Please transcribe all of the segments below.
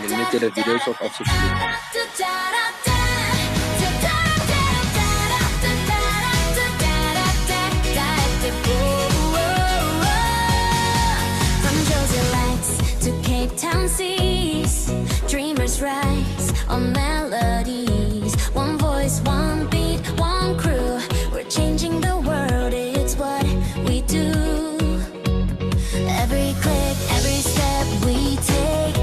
Limited videos of obsessively. From Josie Lights to Cape Town seas, dreamers rise on melodies. One voice, one beat, one crew. We're changing the world, it's what we do. Every click, every step we take,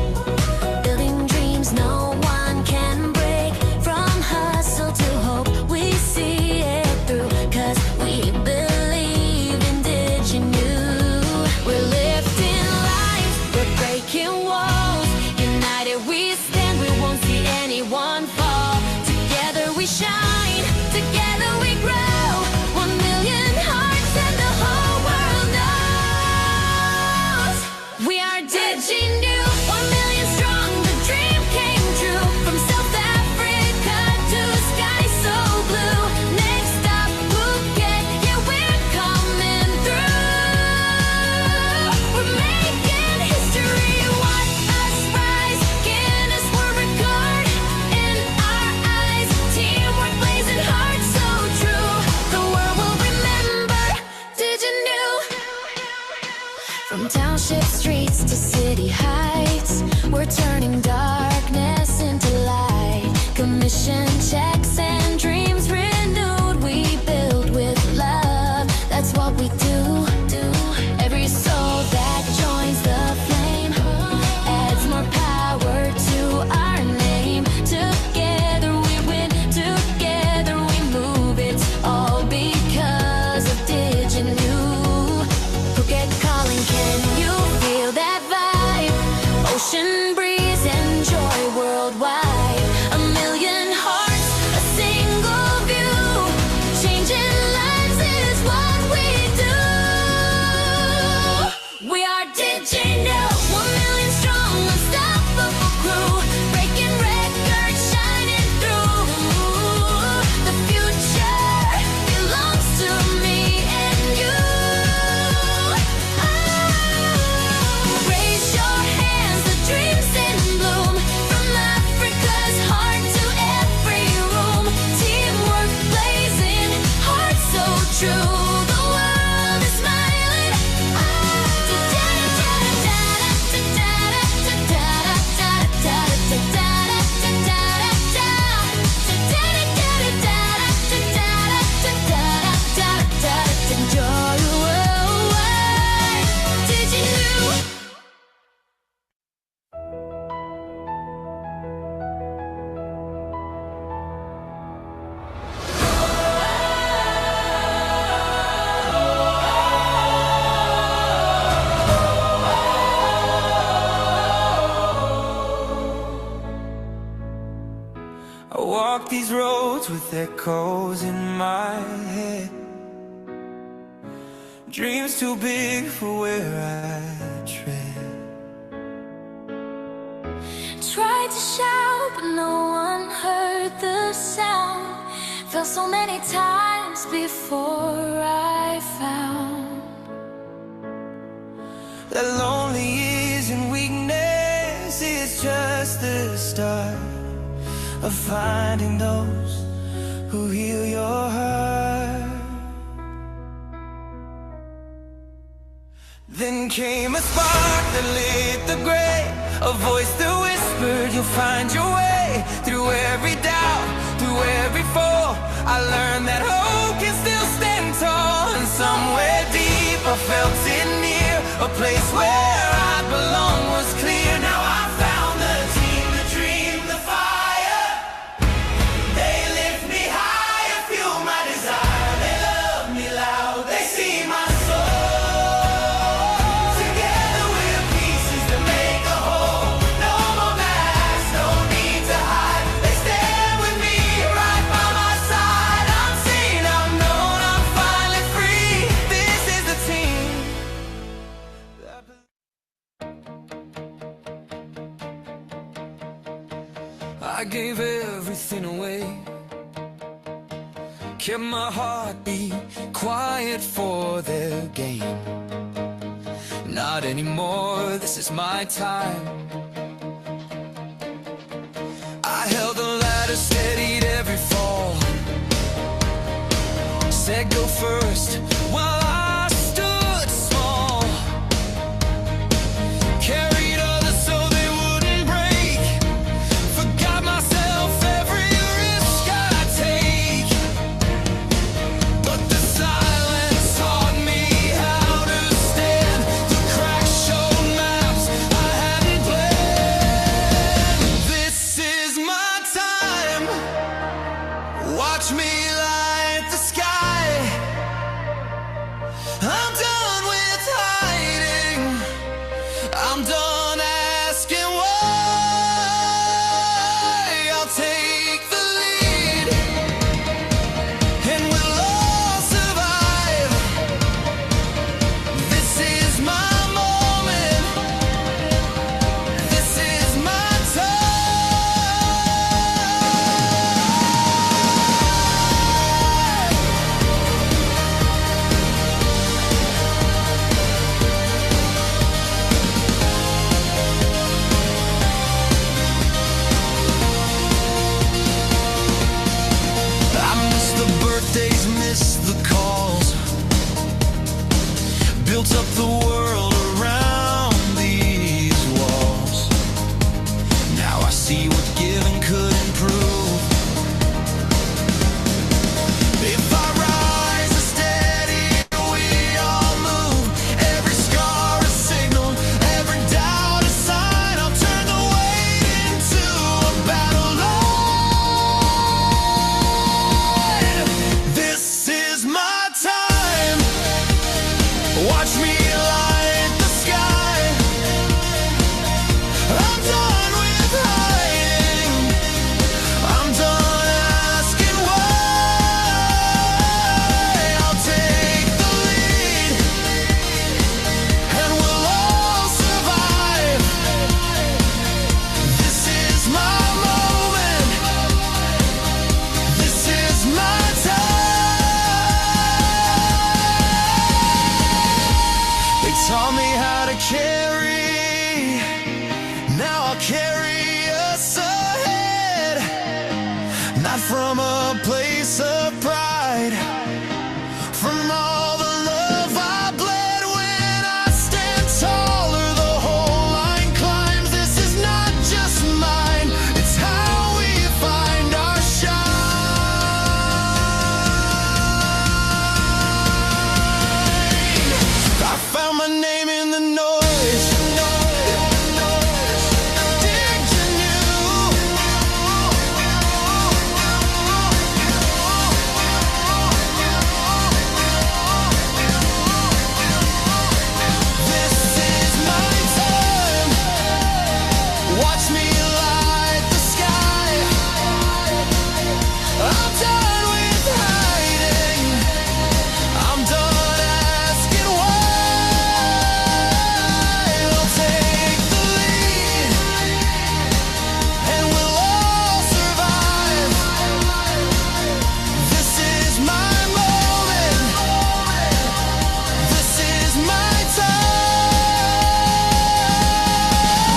building dreams no one can break. From hustle to hope, we see it through, 'cause we believe in diginu. We're lifting lives, we're breaking walls. United we stand, we won't see anyone fall. Together we shine, together we grow. 1 million hearts and the whole world knows we are diginu. 1 million strong, the dream came true. From South Africa to sky so blue. Next stop, Phuket, yeah, we're coming through. We're making history, watch us rise. Guinness World Record in our eyes. Teamwork blazing hard, so true. The world will remember diginu. From township streets to city heights, we're turning darkness into light. Commission checks and dreams renewed. We build with love, that's what we do. Every soul that joins the flame adds more power to our name. Together we win, together we move. It's all because of diginu. Phuket calling, can you feel that vibe? Ocean breeze and joy worldwide. 1 million hearts, a single view. Changing lives is what we do. We are diginu. 1 million strong, unstoppable crew. Breaking records, shining through. The future belongs to me and you. Raise your hands, the dreams in bloom. From Africa's heart to every room. Teamwork blazing, heart so true. The world is smiling. Enjoy the world. Diginu. I walk these roads with echoes in my head. Dreams too big for where I tread. Tried to shout, but no one heard the sound. Fell so many times before I found. That lonely is and weakness is just the start of finding those who heal your heart. Then came a spark that lit the gray, a voice that whispered you'll find your way. Through every doubt, through every fall, I learned that hope can still stand tall. And somewhere deep I felt it near, a place where I belong was clear. Now I found the team, the dream, the fire. They lift me higher, fuel my desire. They love me loud, they see my soul. Together we're pieces that make a whole. No more masks, no need to hide. They stand with me right by my side. I'm seen, I'm known, I'm finally free. This is the team that I gave everything away, kept my heartbeat quiet for their game. not anymore, this is my time. I held the ladder, steadied every fall, said go first while I stood small, carried others so they wouldn't break, forgot myself every risk I take, but the silence taught me how to stand, the cracks showed maps I hadn't planned. This is my time, watch me light the sky. I'm done with hiding, I'm done asking why. I'll take the lead, and we'll all survive. This is my moment, this is my I miss the birthdays, miss the calls, built up the world around these walls. Now I see what giving could improve. If I rise a steady, we all move. Every scar a signal, every doubt a sign. I'll turn the weight into a battle line. This is my time, watch me light the sky. I'm done with hiding, I'm done asking why. I'll take the lead, and we'll all survive. This is my moment, this is my time. They taught me how to carry, now I'll carry us ahead. Not from a place of pride, from all the love I bled. When I stand taller, the whole line climbs. This is not just mine, it's how we find our shine. I found my name in the noise, this is my time, watch me light the sky. I'm done with hiding, I'm done asking why. I'll take the lead, and we'll all survive. This is my moment, this is my time.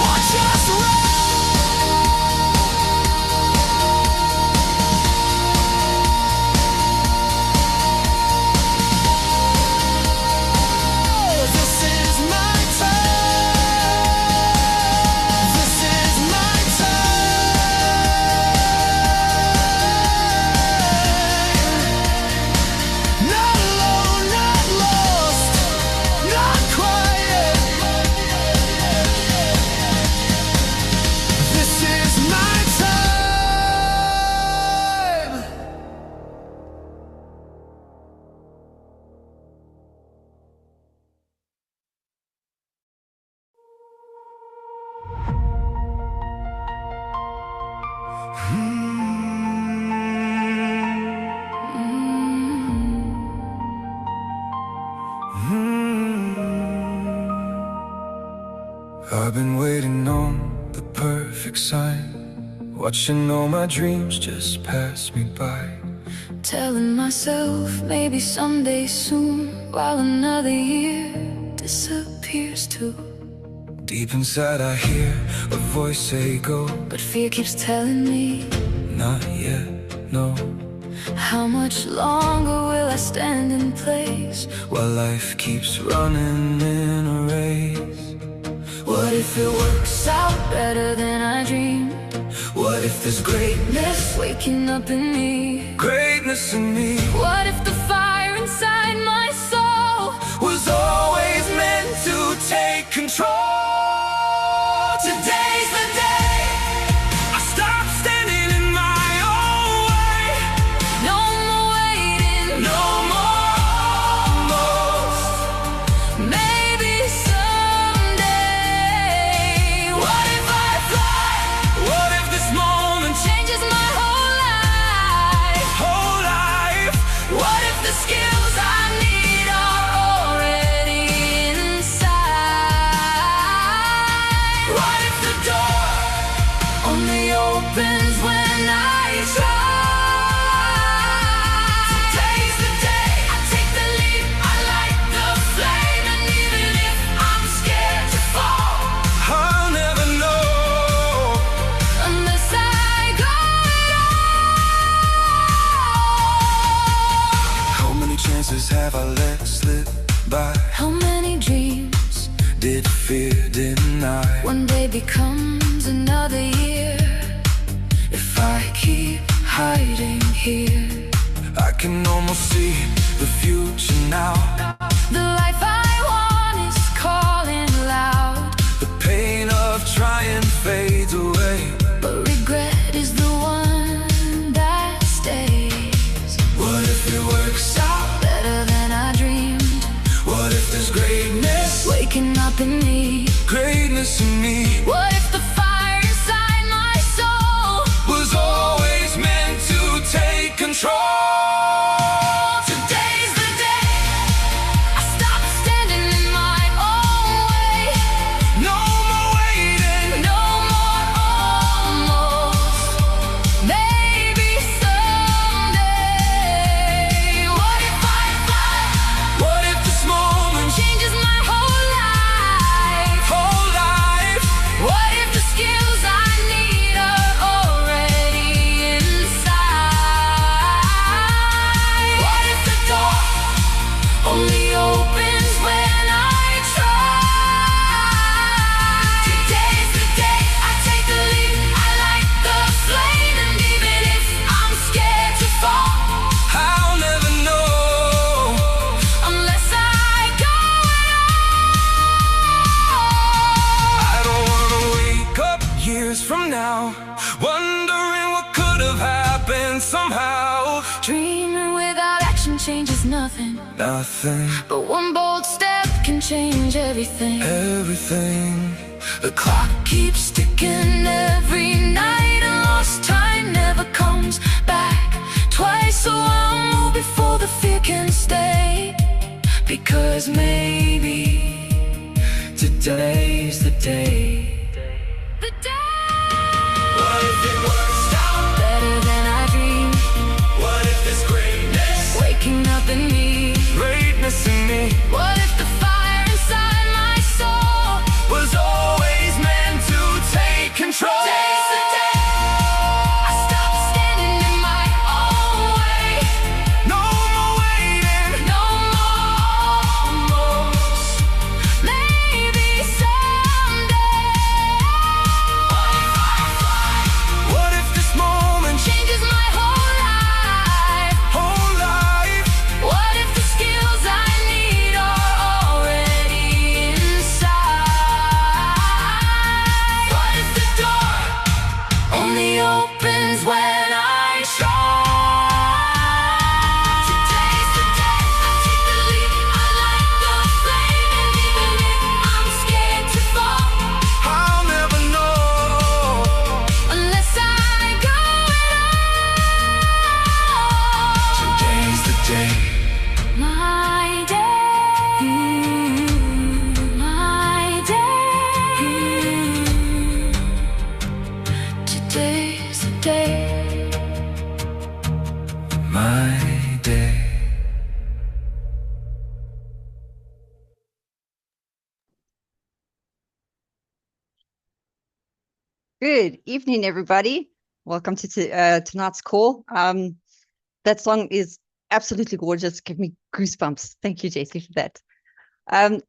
Watch us roll. This is my time, this is my time. Not alone, not lost, not quiet. This is my time. I've been waiting on the perfect sign, watching all my dreams just pass me by. Telling myself maybe someday soon, while another year disappears. disappears too. Deep inside I hear a voice say go, but fear keeps telling me, not yet, no. how much longer will I stand in place while life keeps running in a race? What if it works out better than I dreamed? What if there's greatness waking up in me? Greatness in me. What if the fire inside my soul was always meant to take control? Today's the day I stop standing in my own way. No more waiting, no more almost. Maybe someday. What if I fly? What if this moment changes my whole life? Whole life. What if the skills I need are already inside? What if the door only opens when I try? Today's the day I take the leap, I light the flame, and even if I'm scared to fall, I'll never know unless I go it all. how many chances have I let slip by? How many dreams Did fear deny? one day becomes another year? If I keep hiding here, I can almost see the future now. The life I want is calling loud, The pain of trying fades away. but regret is the one that stays. What if it works out Better than I dreamed, What if there's greatness waking up in me? Greatness in me. What if the fire inside my soul Was always meant to take control? Today's the day I stop standing in my own way. No more waiting. No more almost. Maybe someday. What if I fly? What if this moment Changes my whole life. whole life? What if the skills I need are already inside? What if the door only opens when I try? Today's the day I take the leap, I light the flame, and even if I'm scared to fall, I'll never know unless I go it all. I don't wanna wake up years from now wondering what could have happened somehow. Dreaming without action changes nothing, Nothing, but one bold step can change everything. everything. The clock keeps ticking every night, and lost time never comes back twice. So I'll move before the fear can stay, because maybe today's the day. The day. What if it works out? Better than I dreamed, What if there's greatness waking up in me? Greatness in me. What if the fire inside my soul Was always meant to take control? Today's the day I stop standing in my own way. No more waiting. No more almost. Maybe someday. Good evening, everybody. Welcome to tonight's call. That song is absolutely gorgeous. Give me goosebumps. Thank you, JC, for that. I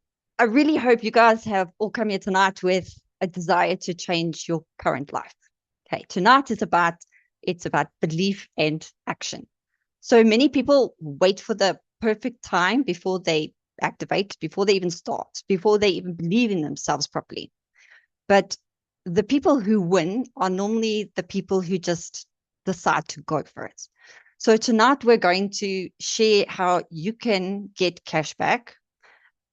really hope you guys have all come here tonight with a desire to change your current life. Okay, tonight is about belief and action. So many people wait for the perfect time before they activate, before they even start, before they even believe in themselves properly. But the people who win are normally the people who just decide to go for it. So tonight we're going to share how you can get cash back,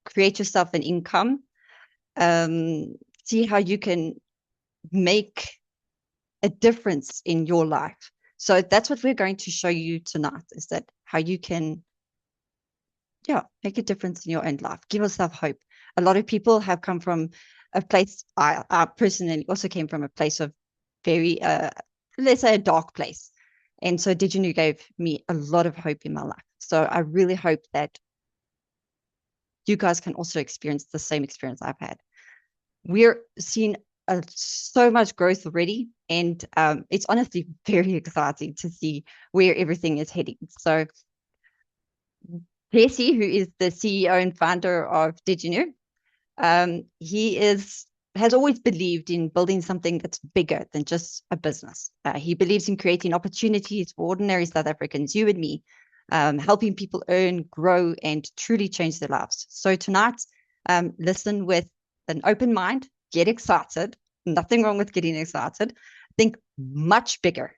create yourself an income, see how you can make a difference in your life. So that's what we're going to show you tonight, is that how you can, make a difference in your own life. Give yourself hope. A lot of people have come from a place, I personally also came from a place of very, let's say, a dark place. And so Diginu gave me a lot of hope in my life. So I really hope that you guys can also experience the same experience I've had. We're seeing so much growth already, and it's honestly very exciting to see where everything is heading. So Jesse, who is the CEO and founder of Diginu, he has always believed in building something that's bigger than just a business. He believes in creating opportunities for ordinary South Africans, you and me, helping people earn, grow, and truly change their lives. So tonight, listen with an open mind, get excited. Nothing wrong with getting excited. Think much bigger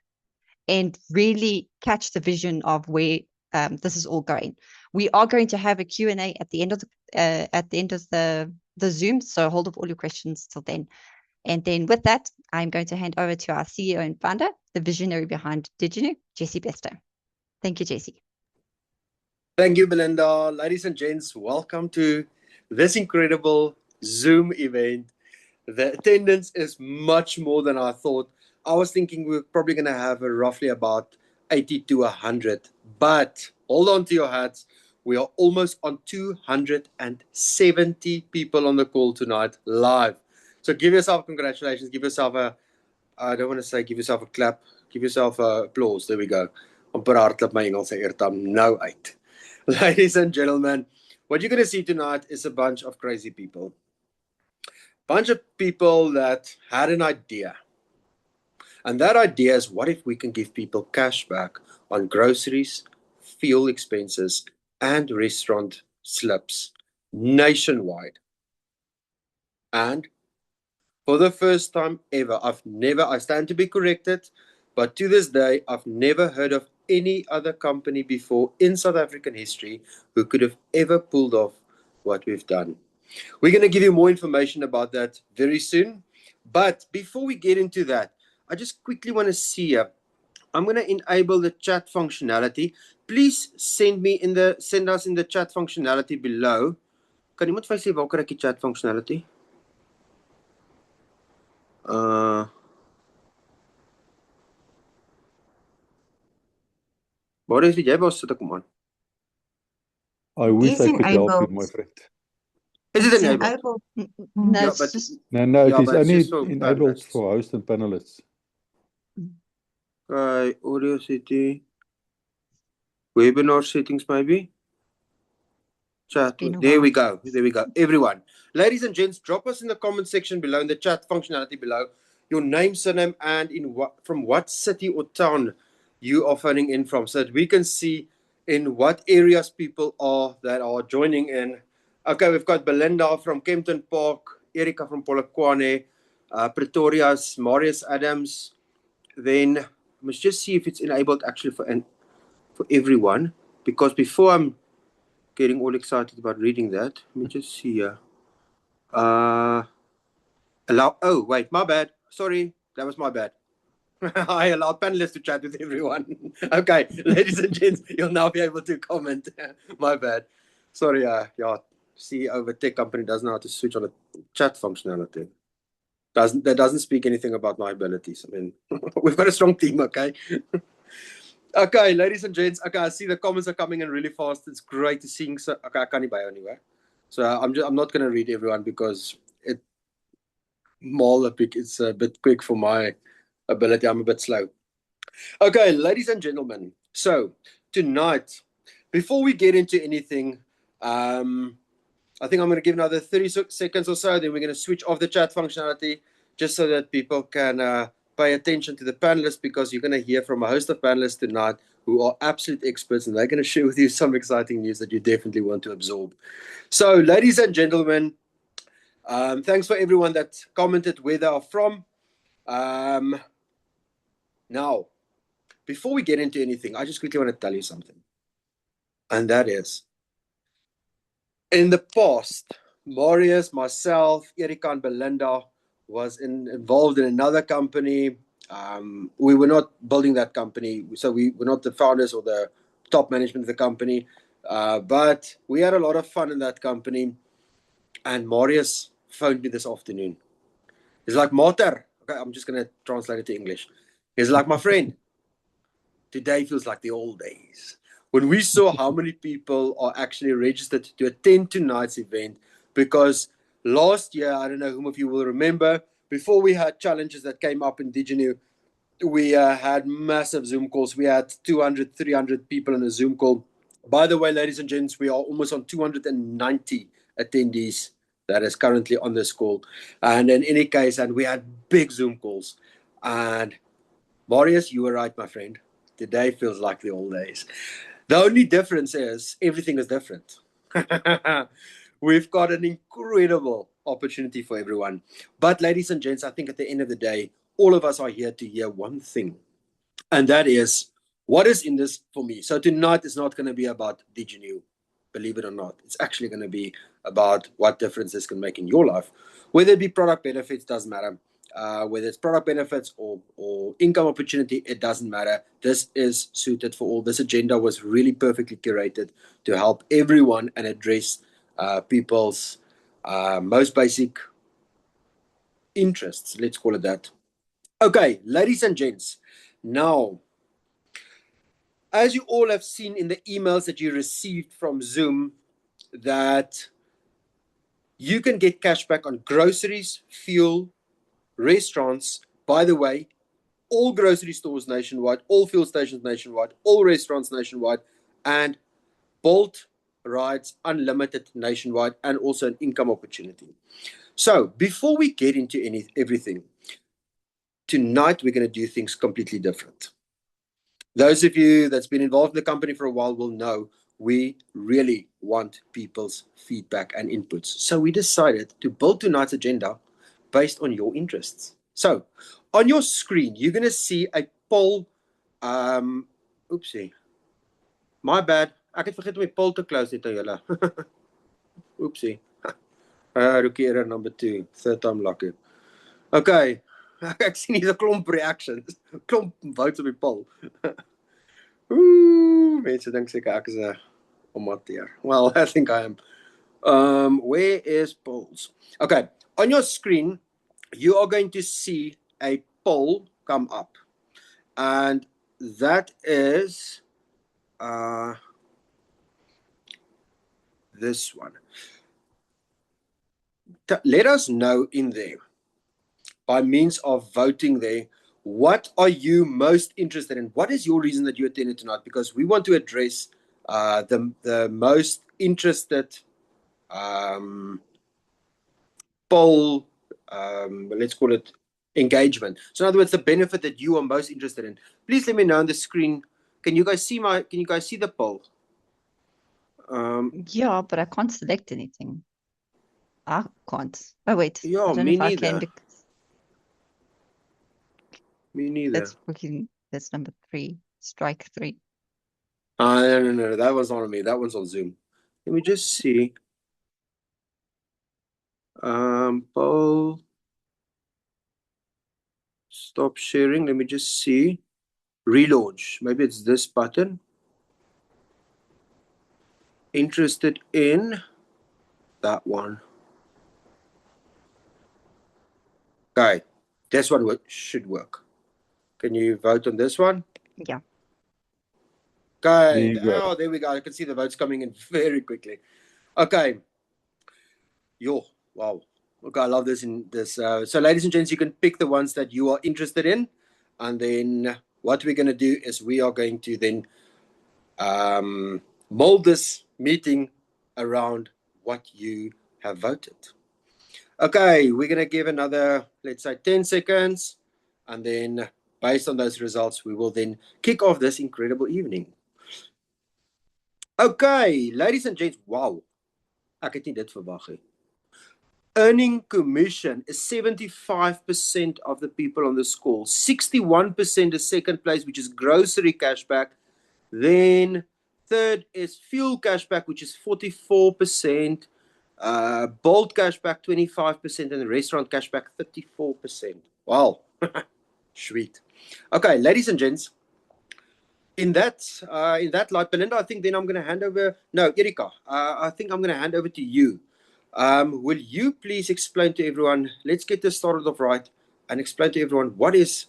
and really catch the vision of where this is all going. We are going to have a Q&A at the end of the Zoom, so hold off all your questions till then. And then with that, I'm going to hand over to our CEO and founder, the visionary behind Diginu, Jesse Bester. Thank you, Jesse. Thank you, Belinda. Ladies and gents, welcome to this incredible Zoom event. The attendance is much more than I thought. I was thinking we were probably going to have roughly about 80 to 100, but hold on to your hats. We are almost on 270 people on the call tonight live. So give yourself congratulations. Give yourself I don't want to say give yourself a clap. Give yourself a applause. There we go. Amper hardloop my Engelse eertam nou uit. Ladies and gentlemen, what you're going to see tonight is a bunch of crazy people. Bunch of people that had an idea. And that idea is, what if we can give people cash back on groceries, fuel expenses, and restaurant slips nationwide? And for the first time ever, I stand to be corrected, but to this day, I've never heard of any other company before in South African history who could have ever pulled off what we've done. We're going to give you more information about that very soon. But before we get into that, I just quickly want to see I'm going to enable the chat functionality. Please send us in the chat functionality below. Kan iemand vir my sê waar kry ek die chat functionality? Waar is dit? Jy was sit ek hom aan. I wish Is I could help you, enabled. my friend. Is It's it enabled? No, Yeah, it's but just No, Yeah, it is but it's only just for enabled panelists. for hosts and panelists. Audio city. Webinar settings maybe. Chat. been a There we while. go. There we go. Everyone. Ladies and gents, drop us in the comment section below, in the chat functionality below, your name, surname, and from what city or town you are phoning in from, so that we can see in what areas people are that are joining in. Okay, we've got Belinda from Kempton Park, Erika from Polokwane, Pretoria's Marius Adams. Then let's just see if it's enabled actually for everyone, because before I'm getting all excited about reading that, let me just see here. Oh wait, my bad. Sorry, that was my bad. I allowed panelists to chat with everyone. Okay, ladies and gents, you'll now be able to comment. My bad. Sorry, CEO of a tech company doesn't know how to switch on a chat functionality. That doesn't speak anything about my abilities. I mean, we've got a strong team, okay? Okay, ladies and gents. Okay, I see the comments are coming in really fast. It's great to see. So, okay, I can't buy anyway. So I'm not going to read everyone because maul a bit. It's a bit quick for my ability. I'm a bit slow. Okay, ladies and gentlemen. So tonight, before we get into anything, I think I'm going to give another 30 seconds or so. Then we're going to switch off the chat functionality just so that people can pay attention to the panelists, because you're going to hear from a host of panelists tonight who are absolute experts, and they're going to share with you some exciting news that you definitely want to absorb. So, ladies and gentlemen, thanks for everyone that commented where they are from. Now, before we get into anything, I just quickly want to tell you something. And that is, in the past, Marius, myself, Erika, and Belinda was involved in another company. We were not building that company, so we were not the founders or the top management of the company. But we had a lot of fun in that company. And Marius phoned me this afternoon. He's like, Mater. Okay, I'm just going to translate it to English. He's like, my friend, today feels like the old days. When we saw how many people are actually registered to attend tonight's event, because last year, I don't know whom of you will remember, before we had challenges that came up in Diginu, we had massive Zoom calls. We had 200, 300 people in a Zoom call. By the way, ladies and gents, we are almost on 290 attendees that is currently on this call. And in any case, and we had big Zoom calls. And Marius, you were right, my friend. Today feels like the old days. The only difference is everything is different. We've got an incredible opportunity for everyone. But ladies and gents, I think at the end of the day, all of us are here to hear one thing. And that is, what is in this for me? So tonight is not going to be about DigiNew, believe it or not. It's actually going to be about what difference this can make in your life. Whether it be product benefits, doesn't matter. Whether it's product benefits or income opportunity, it doesn't matter. This is suited for all. This agenda was really perfectly curated to help everyone and address people's most basic interests. Let's call it that. Okay, ladies and gents. Now, as you all have seen in the emails that you received from Zoom, that you can get cashback on groceries, fuel, restaurants. By the way, all grocery stores nationwide, all fuel stations nationwide, all restaurants nationwide, and Bolt rides unlimited nationwide, and also an income opportunity. So before we get into everything, tonight we're going to do things completely different. Those of you that's been involved in the company for a while will know we really want people's feedback and inputs. So we decided to build tonight's agenda based on your interests. So on your screen, you're going to see a poll. Oopsie. My bad. Ek het vergeet om die poll te close net aan julle. Oopsie. Rookie error number 2. Third time lucky. Okay. Ek sien hier's 'n klomp reactions. Klomp votes op die poll. Ooh, mense dink seker ek is 'n amateur. Well, I think I am. Where is polls? Okay. On your screen, you are going to see a poll come up. And that is this one. Let us know in there, by means of voting there, what are you most interested in? What is your reason that you attended tonight? Because we want to address the most interested poll, let's call it engagement. So in other words, the benefit that you are most interested in. Please let me know on the screen. Can you guys see the poll? Yeah, but I can't select anything. I can't. Oh, wait. Yeah, I don't know me if I can. neither. Me neither. That's number 3. Strike 3. No. That one's not on me. That one's on Zoom. Let me just see. Poll. Stop sharing. Let me just see. Relaunch. Maybe it's this button. Interested in that one. Okay. This one should work. Can you vote on this one? Yeah. There Okay. you go. Oh, there we go. I can see the votes coming in very quickly. Okay. Yo, wow. Okay, I love this. So, ladies and gents, you can pick the ones that you are interested in, and then what we're going to do is we are going to then mold this meeting around what you have voted. Okay, we're going to give another, let's say, 10 seconds, and then based on those results, we will then kick off this incredible evening. Okay, ladies and gents, wow, ek het nie dit verwag nie. Earning commission is 75% of the people on this call. 61% is second place, which is grocery cashback. Then third is fuel cashback, which is 44%. Bolt cashback 25%, and restaurant cashback 34%. Wow, sweet. Okay, ladies and gents, in that light, Belinda, I think then I'm going to hand over. No, Erika, I think I'm going to hand over to you. Will you please explain to everyone? Let's get this started off right and explain to everyone what is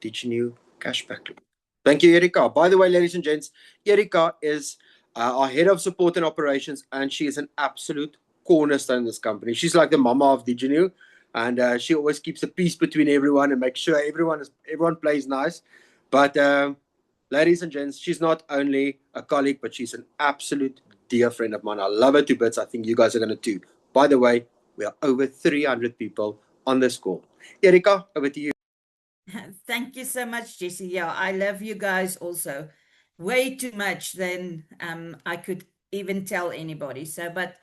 diginuCashback. Thank you, Erika. By the way, ladies and gents, Erika is our head of support and operations, and she is an absolute cornerstone in this company. She's like the mama of Diginu, and she always keeps the peace between everyone and makes sure everyone plays nice. But ladies and gents, she's not only a colleague, but she's an absolute dear friend of mine. I love her to bits. I think you guys are going to too. By the way, we are over 300 people on this call. Erika, over to you. Thank you so much, Jesse. Yeah, I love you guys also. Way too much than I could even tell anybody. So, but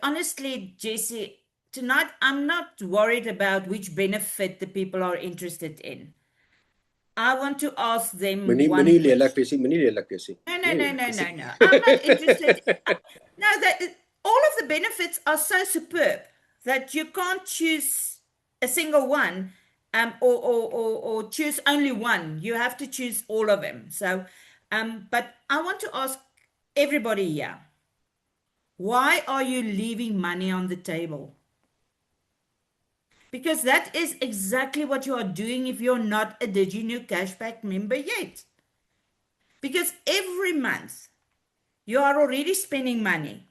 honestly, Jesse, tonight I'm not worried about which benefit the people are interested in. I want to ask them Moenie one lelik question. wees nie, moenie lelik wees nie. No. I'm not interested. No, all of the benefits are so superb that you can't choose a single one, or choose only one. You have to choose all of them. So, but I want to ask everybody here, why are you leaving money on the table? Because that is exactly what you are doing if you're not a diginuCashback member yet. Because every month you are already spending money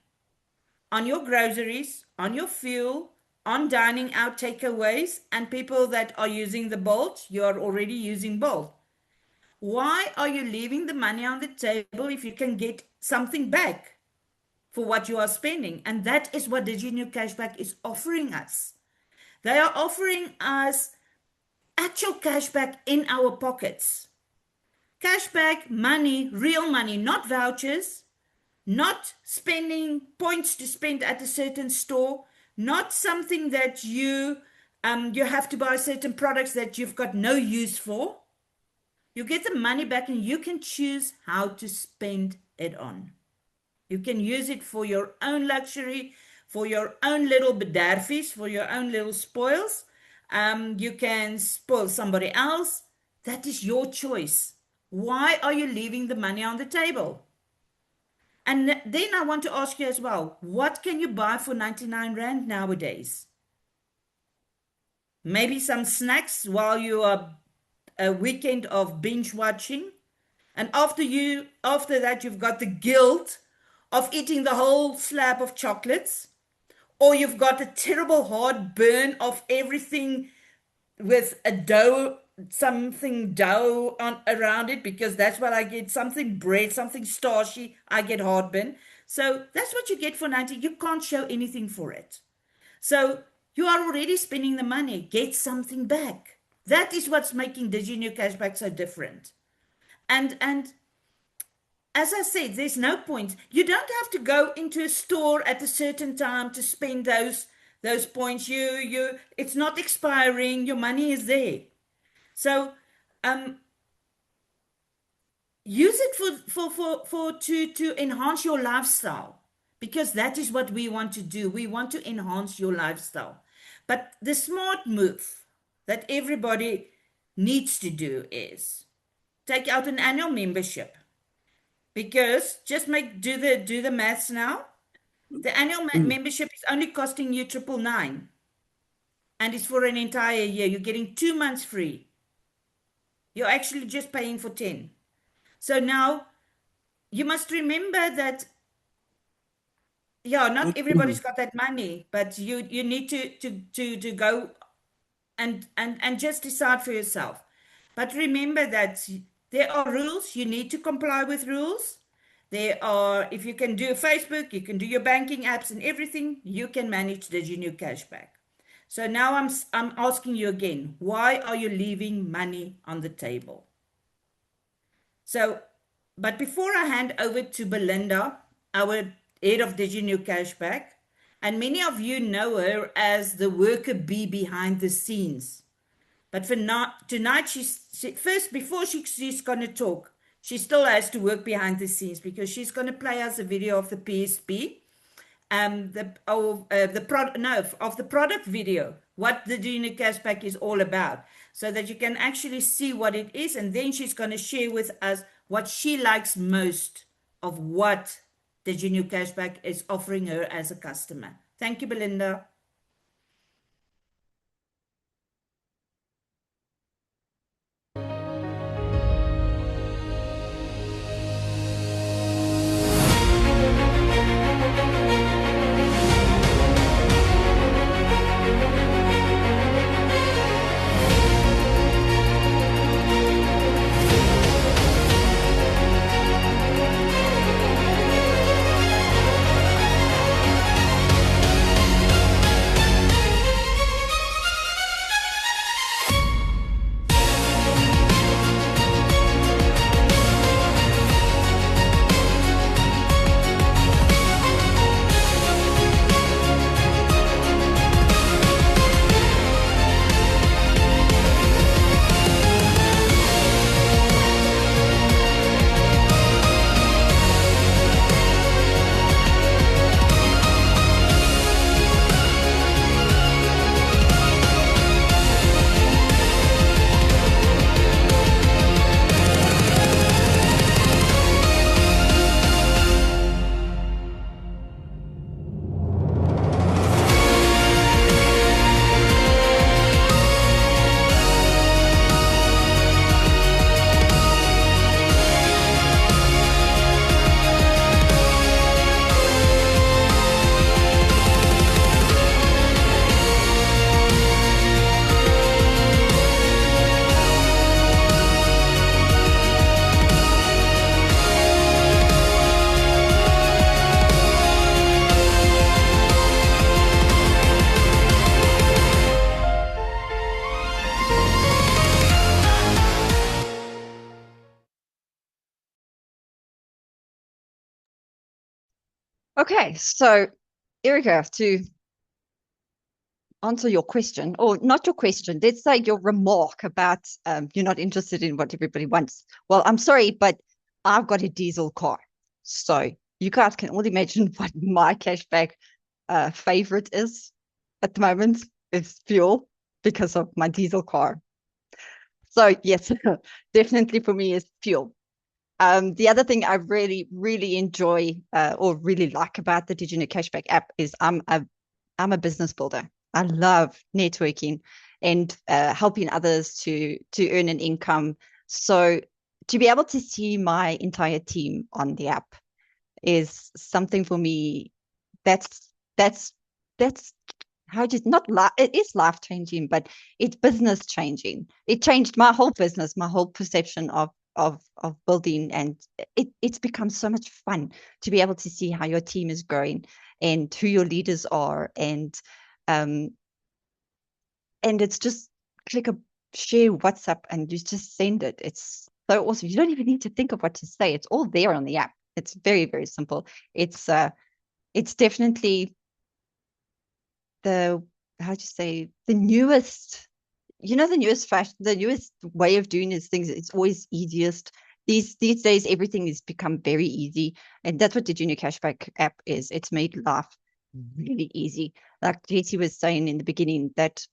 on your groceries, on your fuel, on dining out takeaways, and people that are using the Bolt, you are already using Bolt. Why are you leaving the money on the table if you can get something back for what you are spending? And that is what diginuCashback is offering us. They are offering us actual cashback in our pockets. Cashback, money, real money, not vouchers, not spending points to spend at a certain store, not something that you have to buy certain products that you've got no use for. You get the money back and you can choose how to spend it on. You can use it for your own luxury, for your own little bederfies, for your own little spoils. You can spoil somebody else. That is your choice. Why are you leaving the money on the table? And then I want to ask you as well, what can you buy for 99 Rand nowadays? Maybe some snacks while you are a weekend of binge watching. And after that, you've got the guilt of eating the whole slab of chocolates. Or you've got a terrible hard burn of everything with something dough around it, because that's what I get, something bread, something starchy, I get heartburn. So that's what you get for 90. You can't show anything for it. So you are already spending the money. Get something back. That is what's making diginuCashback so different. And as I said, there's no point. You don't have to go into a store at a certain time to spend those points. It's not expiring. Your money is there. So use it to enhance your lifestyle, because that is what we want to do. We want to enhance your lifestyle. But the smart move that everybody needs to do is take out an annual membership. Because just do the maths now. The annual membership is only costing you 999, and it's for an entire year. You're getting 2 months free. You're actually just paying for 10. So now you must remember that yeah, not everybody's got that money, but you need to go and just decide for yourself. But remember that there are rules. You need to comply with rules. There are, if you can do Facebook, you can do your banking apps and everything, you can manage the Genu cashback. So now I'm asking you again, why are you leaving money on the table? So, but before I hand over to Belinda, our head of Diginu Cashback, and many of you know her as the worker bee behind the scenes. But for not, tonight, first, before she's going to talk, she still has to work behind the scenes because she's going to play us a video of the PSP, of the product video, what the Gina Cashback is all about, so that you can actually see what it is, and then she's going to share with us what she likes most of what the Gina Cashback is offering her as a customer. Thank you, Belinda. Okay, so Erica, to answer your question, or not your question, let's say your remark about you're not interested in what everybody wants. Well, I'm sorry, but I've got a diesel car. So you guys can all imagine what my cashback favorite is at the moment is fuel because of my diesel car. So yes, definitely for me is fuel. The other thing I really, really enjoy or really like about the diginuCashBack app is I'm a business builder. I love networking and helping others to earn an income. So to be able to see my entire team on the app is something for me that's how just not it is life changing, but it's business changing. It changed my whole business, my whole perception of building, and it's become so much fun to be able to see how your team is growing and who your leaders are, and it's just click a share WhatsApp and you just send it. It's so awesome. You don't even need to think of what to say. It's all there on the app. It's very, very simple. It's definitely the how do you say the newest, the newest fashion, the newest way of doing these things. It's always easiest. These days, everything has become very easy, and that's what the Junior Cashback app is. It's made life really easy. Like JT was saying in the beginning, that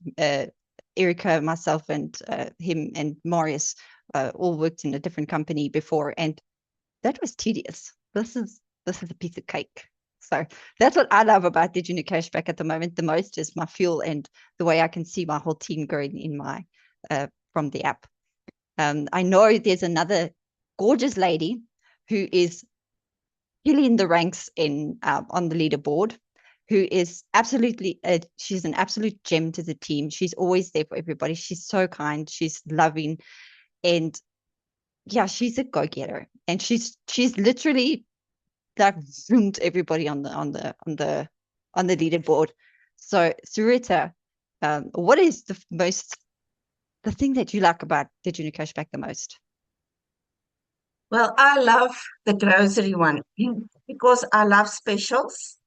Erica, myself, and him and Marius all worked in a different company before, and that was tedious. This is a piece of cake. So that's what I love about Digital Cashback at the moment the most, is my fuel and the way I can see my whole team growing in my from the app. I know there's another gorgeous lady who is killing the ranks in on the leaderboard, who is absolutely she's an absolute gem to the team. She's always there for everybody. She's so kind, she's loving, and yeah, she's a go-getter. And she's literally like zoomed everybody on the leaderboard. So Sarita, what is the thing that you like about diginuCashBack the most? Well, I love the grocery one because I love specials.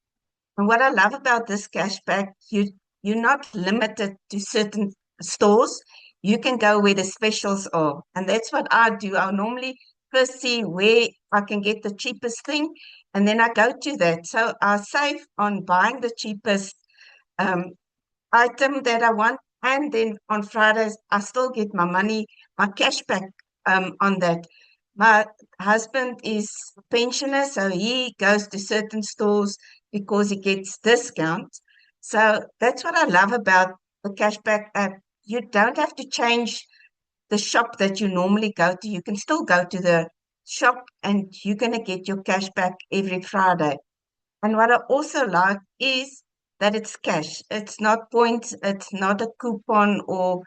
And what I love about this cashback, you're not limited to certain stores. You can go where the specials are. And that's what I do. I'll normally first see where I can get the cheapest thing, and then I go to that. So I save on buying the cheapest um, item that I want. And then on Fridays, I still get my money, my cashback on that. My husband is a pensioner, so he goes to certain stores because he gets discounts. So that's what I love about the cashback app. You don't have to change the shop that you normally go to. You can still go to the shop and you're going to get your cashback every Friday. And what I also like is that it's cash. It's not points, it's not a coupon or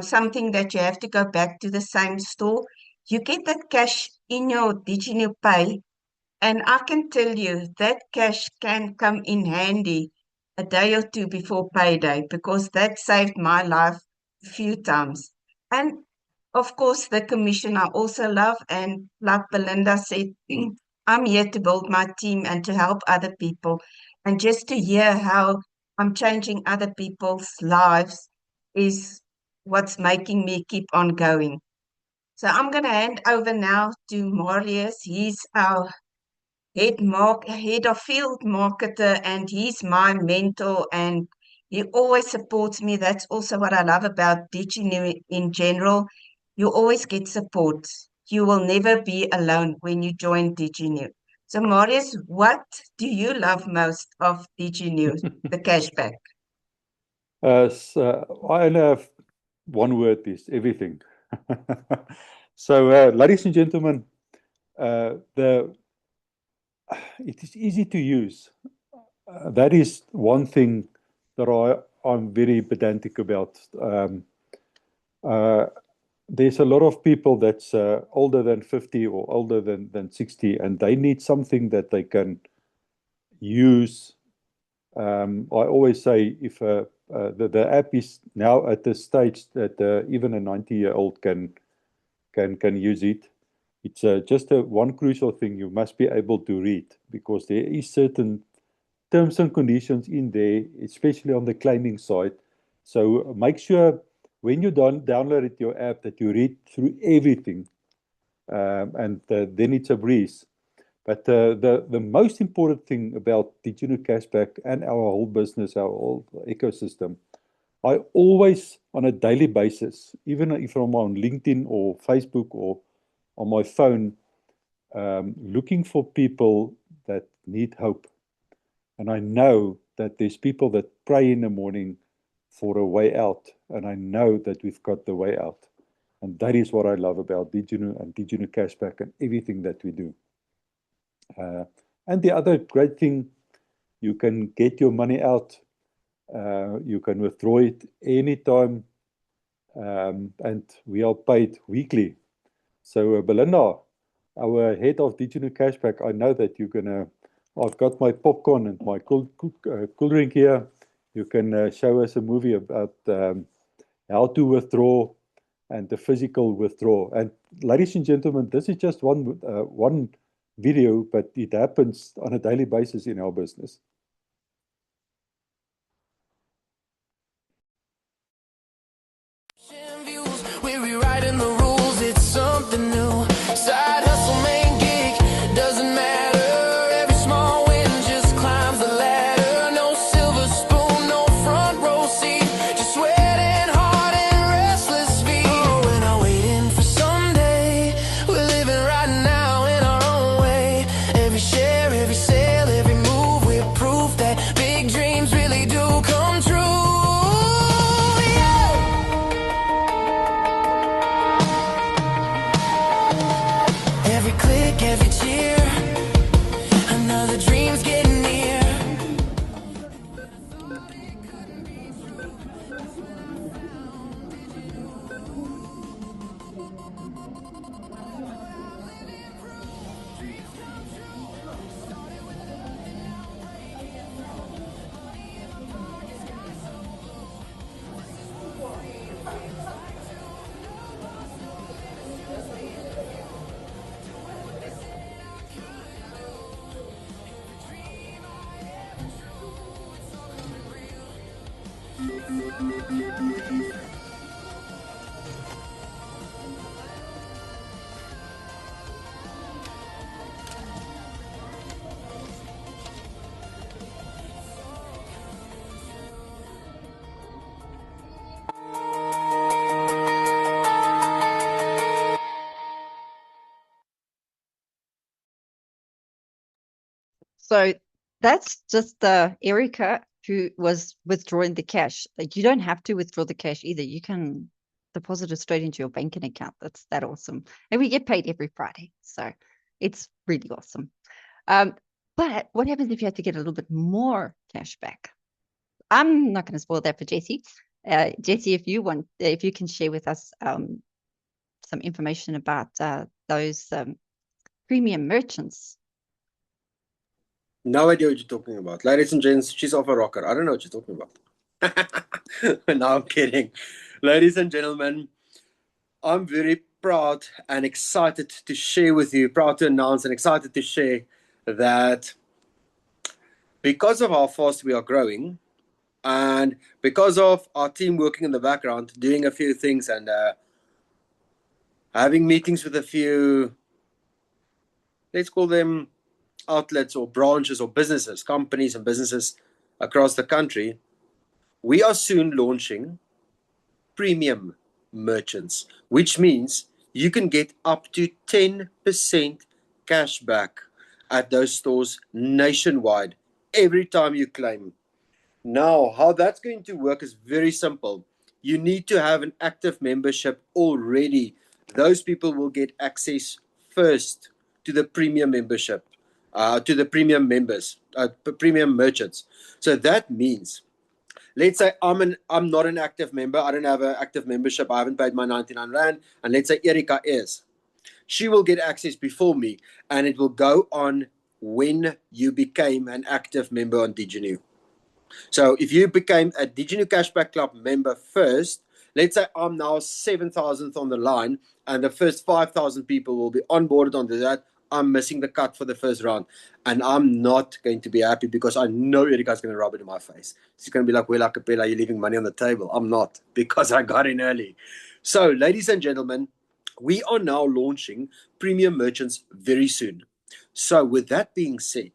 something that you have to go back to the same store. You get that cash in your diginuPay, and I can tell you that cash can come in handy a day or two before payday because that saved my life a few times. And of course, the commission I also love. And like Belinda said, I'm here to build my team and to help other people. And just to hear how I'm changing other people's lives is what's making me keep on going. So I'm going to hand over now to Marius. He's our head of field marketer, and he's my mentor, and he always supports me. That's also what I love about DigiNew in general. You always get support. You will never be alone when you join DigiNew. So Marius, what do you love most of DigiNew, the cashback? I only have one word, is everything. So, ladies and gentlemen, it is easy to use. That is one thing that I'm very pedantic about. There's a lot of people that's older than 50 or older than 60, and they need something that they can use. I always say if the app is now at the stage that even a 90-year-old can use it. It's just one crucial thing you must be able to read, because there is certain terms and conditions in there, especially on the claiming side. So make sure when you download your app that you read through everything, and then it's a breeze. But the most important thing about diginuCashBack and our whole business, our whole ecosystem, I always, on a daily basis, even if I'm on LinkedIn or Facebook or on my phone, looking for people that need hope. And I know that there's people that pray in the morning for a way out, and I know that we've got the way out. And that is what I love about DigiNew and diginuCashBack and everything that we do. And the other great thing, you can get your money out. You can withdraw it anytime, and we are paid weekly. So Belinda, our head of diginuCashBack, I know that you're gonna. I've got my popcorn and my cool drink here. You can show us a movie about how to withdraw and the physical withdrawal. And ladies and gentlemen, this is just one video, but it happens on a daily basis in our business. We're rewriting the rules, it's something new. Side hustle, main gig, doesn't matter. Every small win just climbs the ladder. No silver spoon, no front row seat, just sweating hard and restless feet. Oh, we're not waiting for someday, we're living right now in our own way. Every share, every sale, every move, we're proof So that's just Erica who was withdrawing the cash. Like, you don't have to withdraw the cash either. You can deposit it straight into your banking account. That's that awesome. And we get paid every Friday. So it's really awesome. But what happens if you have to get a little bit more cash back? I'm not going to spoil that for Jessie. Jessie, if you want, if you can share with us some information about those premium merchants. No idea what you're talking about. Ladies and gents, she's off a rocker. I don't know what you're talking about. No, I'm kidding. Ladies and gentlemen, I'm very proud and excited to share with you, proud to announce and excited to share that because of how fast we are growing and because of our team working in the background, doing a few things and having meetings with a few, let's call them outlets or branches or businesses, companies and businesses across the country, we are soon launching premium merchants, which means you can get up to 10% cash back at those stores nationwide every time you claim. Now, how that's going to work is very simple. You need to have an active membership already. Those people will get access first to the premium membership, to the premium members, premium merchants. So that means, let's say I'm not an active member. I don't have an active membership. I haven't paid my 99 Rand. And let's say Erika is. She will get access before me, and it will go on when you became an active member on DigiNu. So if you became a diginuCashBack Club member first, let's say I'm now 7,000th on the line, and the first 5,000 people will be onboarded onto that. I'm missing the cut for the first round, and I'm not going to be happy because I know Erika's going to rub it in my face. She's going to be like, well, Acapella, you're leaving money on the table. I'm not, because I got in early. So, ladies and gentlemen, we are now launching premium merchants very soon. So, with that being said,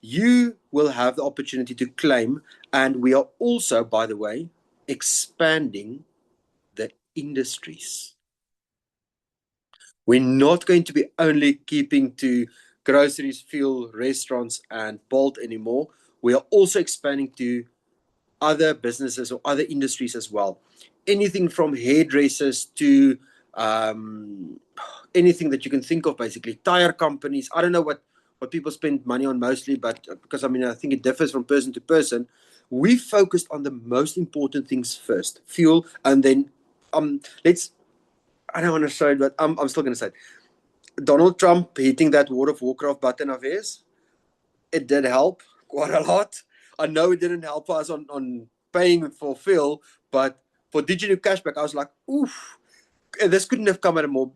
you will have the opportunity to claim, and we are also, by the way, expanding the industries. We're not going to be only keeping to groceries, fuel, restaurants, and Bolt anymore. We are also expanding to other businesses or other industries as well. Anything from hairdressers to anything that you can think of, basically. Tire companies. I don't know what people spend money on mostly, but because I think it differs from person to person. We focused on the most important things first, fuel, and then I don't want to show it, but I'm still going to say it. Donald Trump hitting that World of Warcraft button of his, it did help quite a lot. I know it didn't help us on paying for fuel, but for diginuCashBack, I was like, oof, this couldn't have come at a more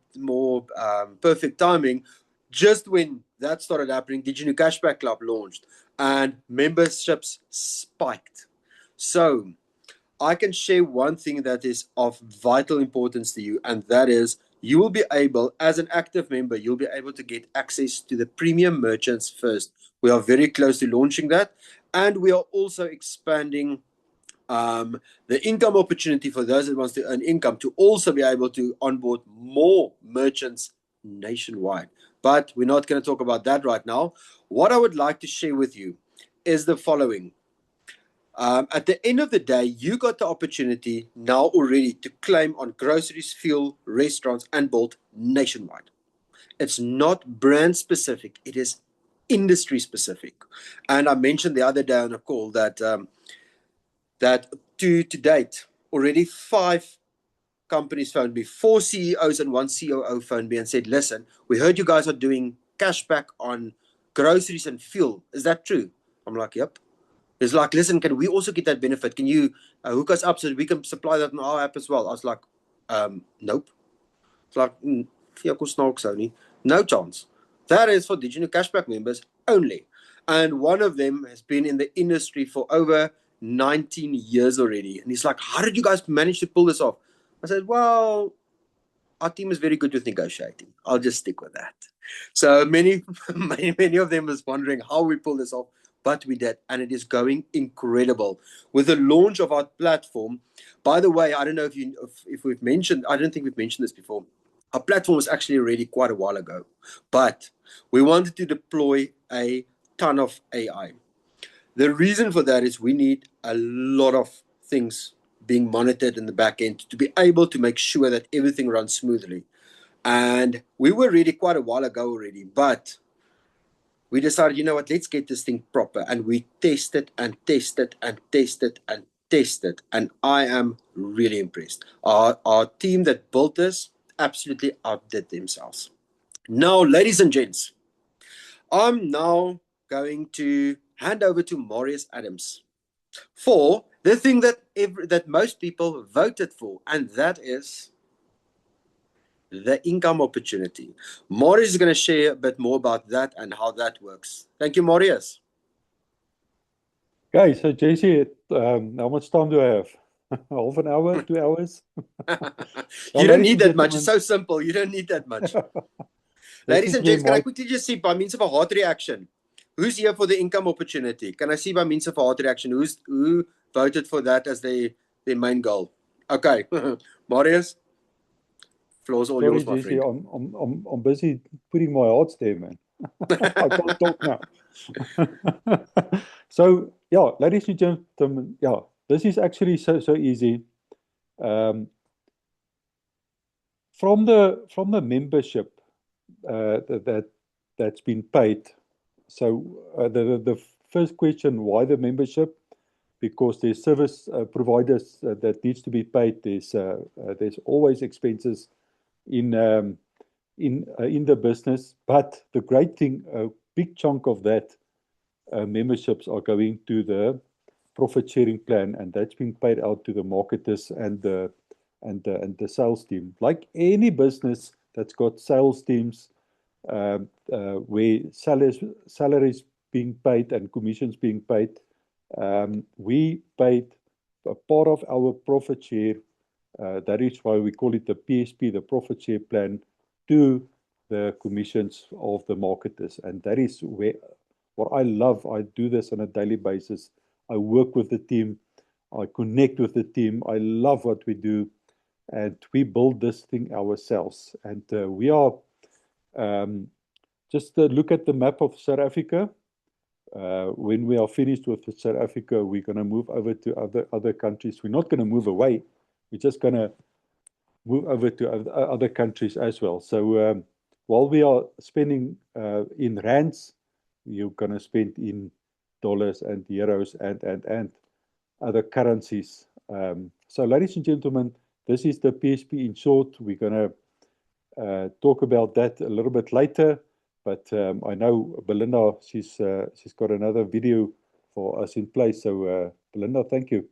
perfect timing. Just when that started happening, diginuCashBack Club launched and memberships spiked. So I can share one thing that is of vital importance to you, and that is you will be able, as an active member, you'll be able to get access to the premium merchants first. We are very close to launching that, and we are also expanding the income opportunity for those that wants to earn income to also be able to onboard more merchants nationwide. But we're not going to talk about that right now. What I would like to share with you is the following. At the end of the day, you got the opportunity now already to claim on groceries, fuel, restaurants, and Bolt nationwide. It's not brand specific, it is industry specific. And I mentioned the other day on a call that that to date, already 5 companies phoned me, 4 CEOs and 1 COO phoned me and said, listen, we heard you guys are doing cashback on groceries and fuel. Is that true? I'm like, yep. It's like, listen, can we also get that benefit? Can you hook us up so that we can supply that on our app as well? I was like, nope. It's like, no chance. That is for diginuCashBack members only. And one of them has been in the industry for over 19 years already. And he's like, how did you guys manage to pull this off? I said, well, our team is very good with negotiating. I'll just stick with that. So many of them was wondering how we pull this off, but we did, and it is going incredible. With the launch of our platform, by the way, I don't know if we've mentioned, I don't think we've mentioned this before. Our platform was actually ready quite a while ago, but we wanted to deploy a ton of AI. The reason for that is we need a lot of things being monitored in the back end to be able to make sure that everything runs smoothly. And we were ready quite a while ago already, but we decided, you know what, let's get this thing proper. And we tested and tested and tested and tested. And I am really impressed. Our team that built this absolutely outdid themselves. Now, ladies and gents, I'm now going to hand over to Marius Adams for the thing that most people voted for, and that is the income opportunity. Marius is going to share a bit more about that and how that works. Thank you, Marius. Okay, so JC, how much time do I have? Half an hour, 2 hours? You don't need that much. It's so simple. You don't need that much. Ladies and gents, can I quickly just see by means of a heart reaction? Who's here for the income opportunity? Can I see by means of a heart reaction who voted for that as their main goal? Okay, Marius, floor's all yours, my friend. I'm busy putting my hearts there, man. I can't talk now. So yeah, ladies and gentlemen, yeah, this is actually so easy. From the membership that's been paid. So the first question, why the membership? Because there's service providers that needs to be paid. There's always expenses in the business, but the great thing, a big chunk of that memberships are going to the profit sharing plan, and that's been paid out to the marketers and the sales team. Like any business that's got sales teams, where salaries being paid and commissions being paid, we paid a part of our profit share. That is why we call it the PSP, the profit share plan, to the commissions of the marketers. And that is what I love. I do this on a daily basis. I work with the team. I connect with the team. I love what we do. And we build this thing ourselves. And we are, just look at the map of South Africa. When we are finished with South Africa, we're going to move over to other countries. We're not going to move away. We're just going to move over to other countries as well. So while we are spending in rands, you're going to spend in dollars and euros and other currencies. So ladies and gentlemen, this is the PSP in short. We're going to talk about that a little bit later. But I know Belinda, she's got another video for us in place. So Belinda, thank you.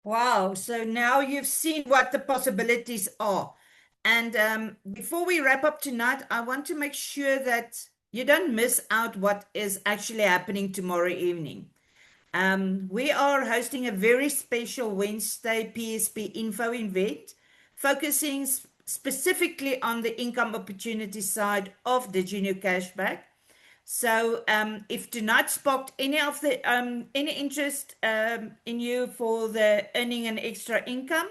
Wow. So now you've seen what the possibilities are. And before we wrap up tonight, I want to make sure that you don't miss out what is actually happening tomorrow evening. We are hosting a very special Wednesday PSP info event, focusing specifically on the income opportunity side of diginuCashBack. So, if tonight sparked any interest in you for the earning an extra income,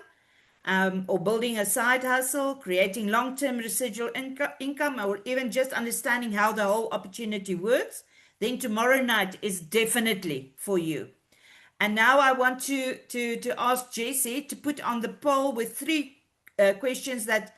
or building a side hustle, creating long-term residual income, or even just understanding how the whole opportunity works, then tomorrow night is definitely for you. And now I want to ask Jessie to put on the poll with three questions that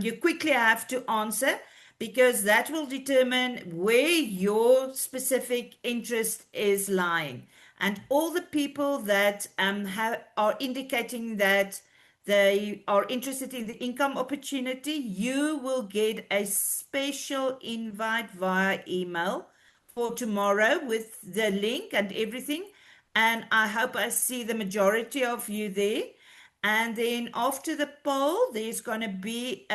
you quickly have to answer, because that will determine where your specific interest is lying. And all the people that are indicating that they are interested in the income opportunity, you will get a special invite via email for tomorrow with the link and everything. And I hope I see the majority of you there. And then after the poll, there's going to be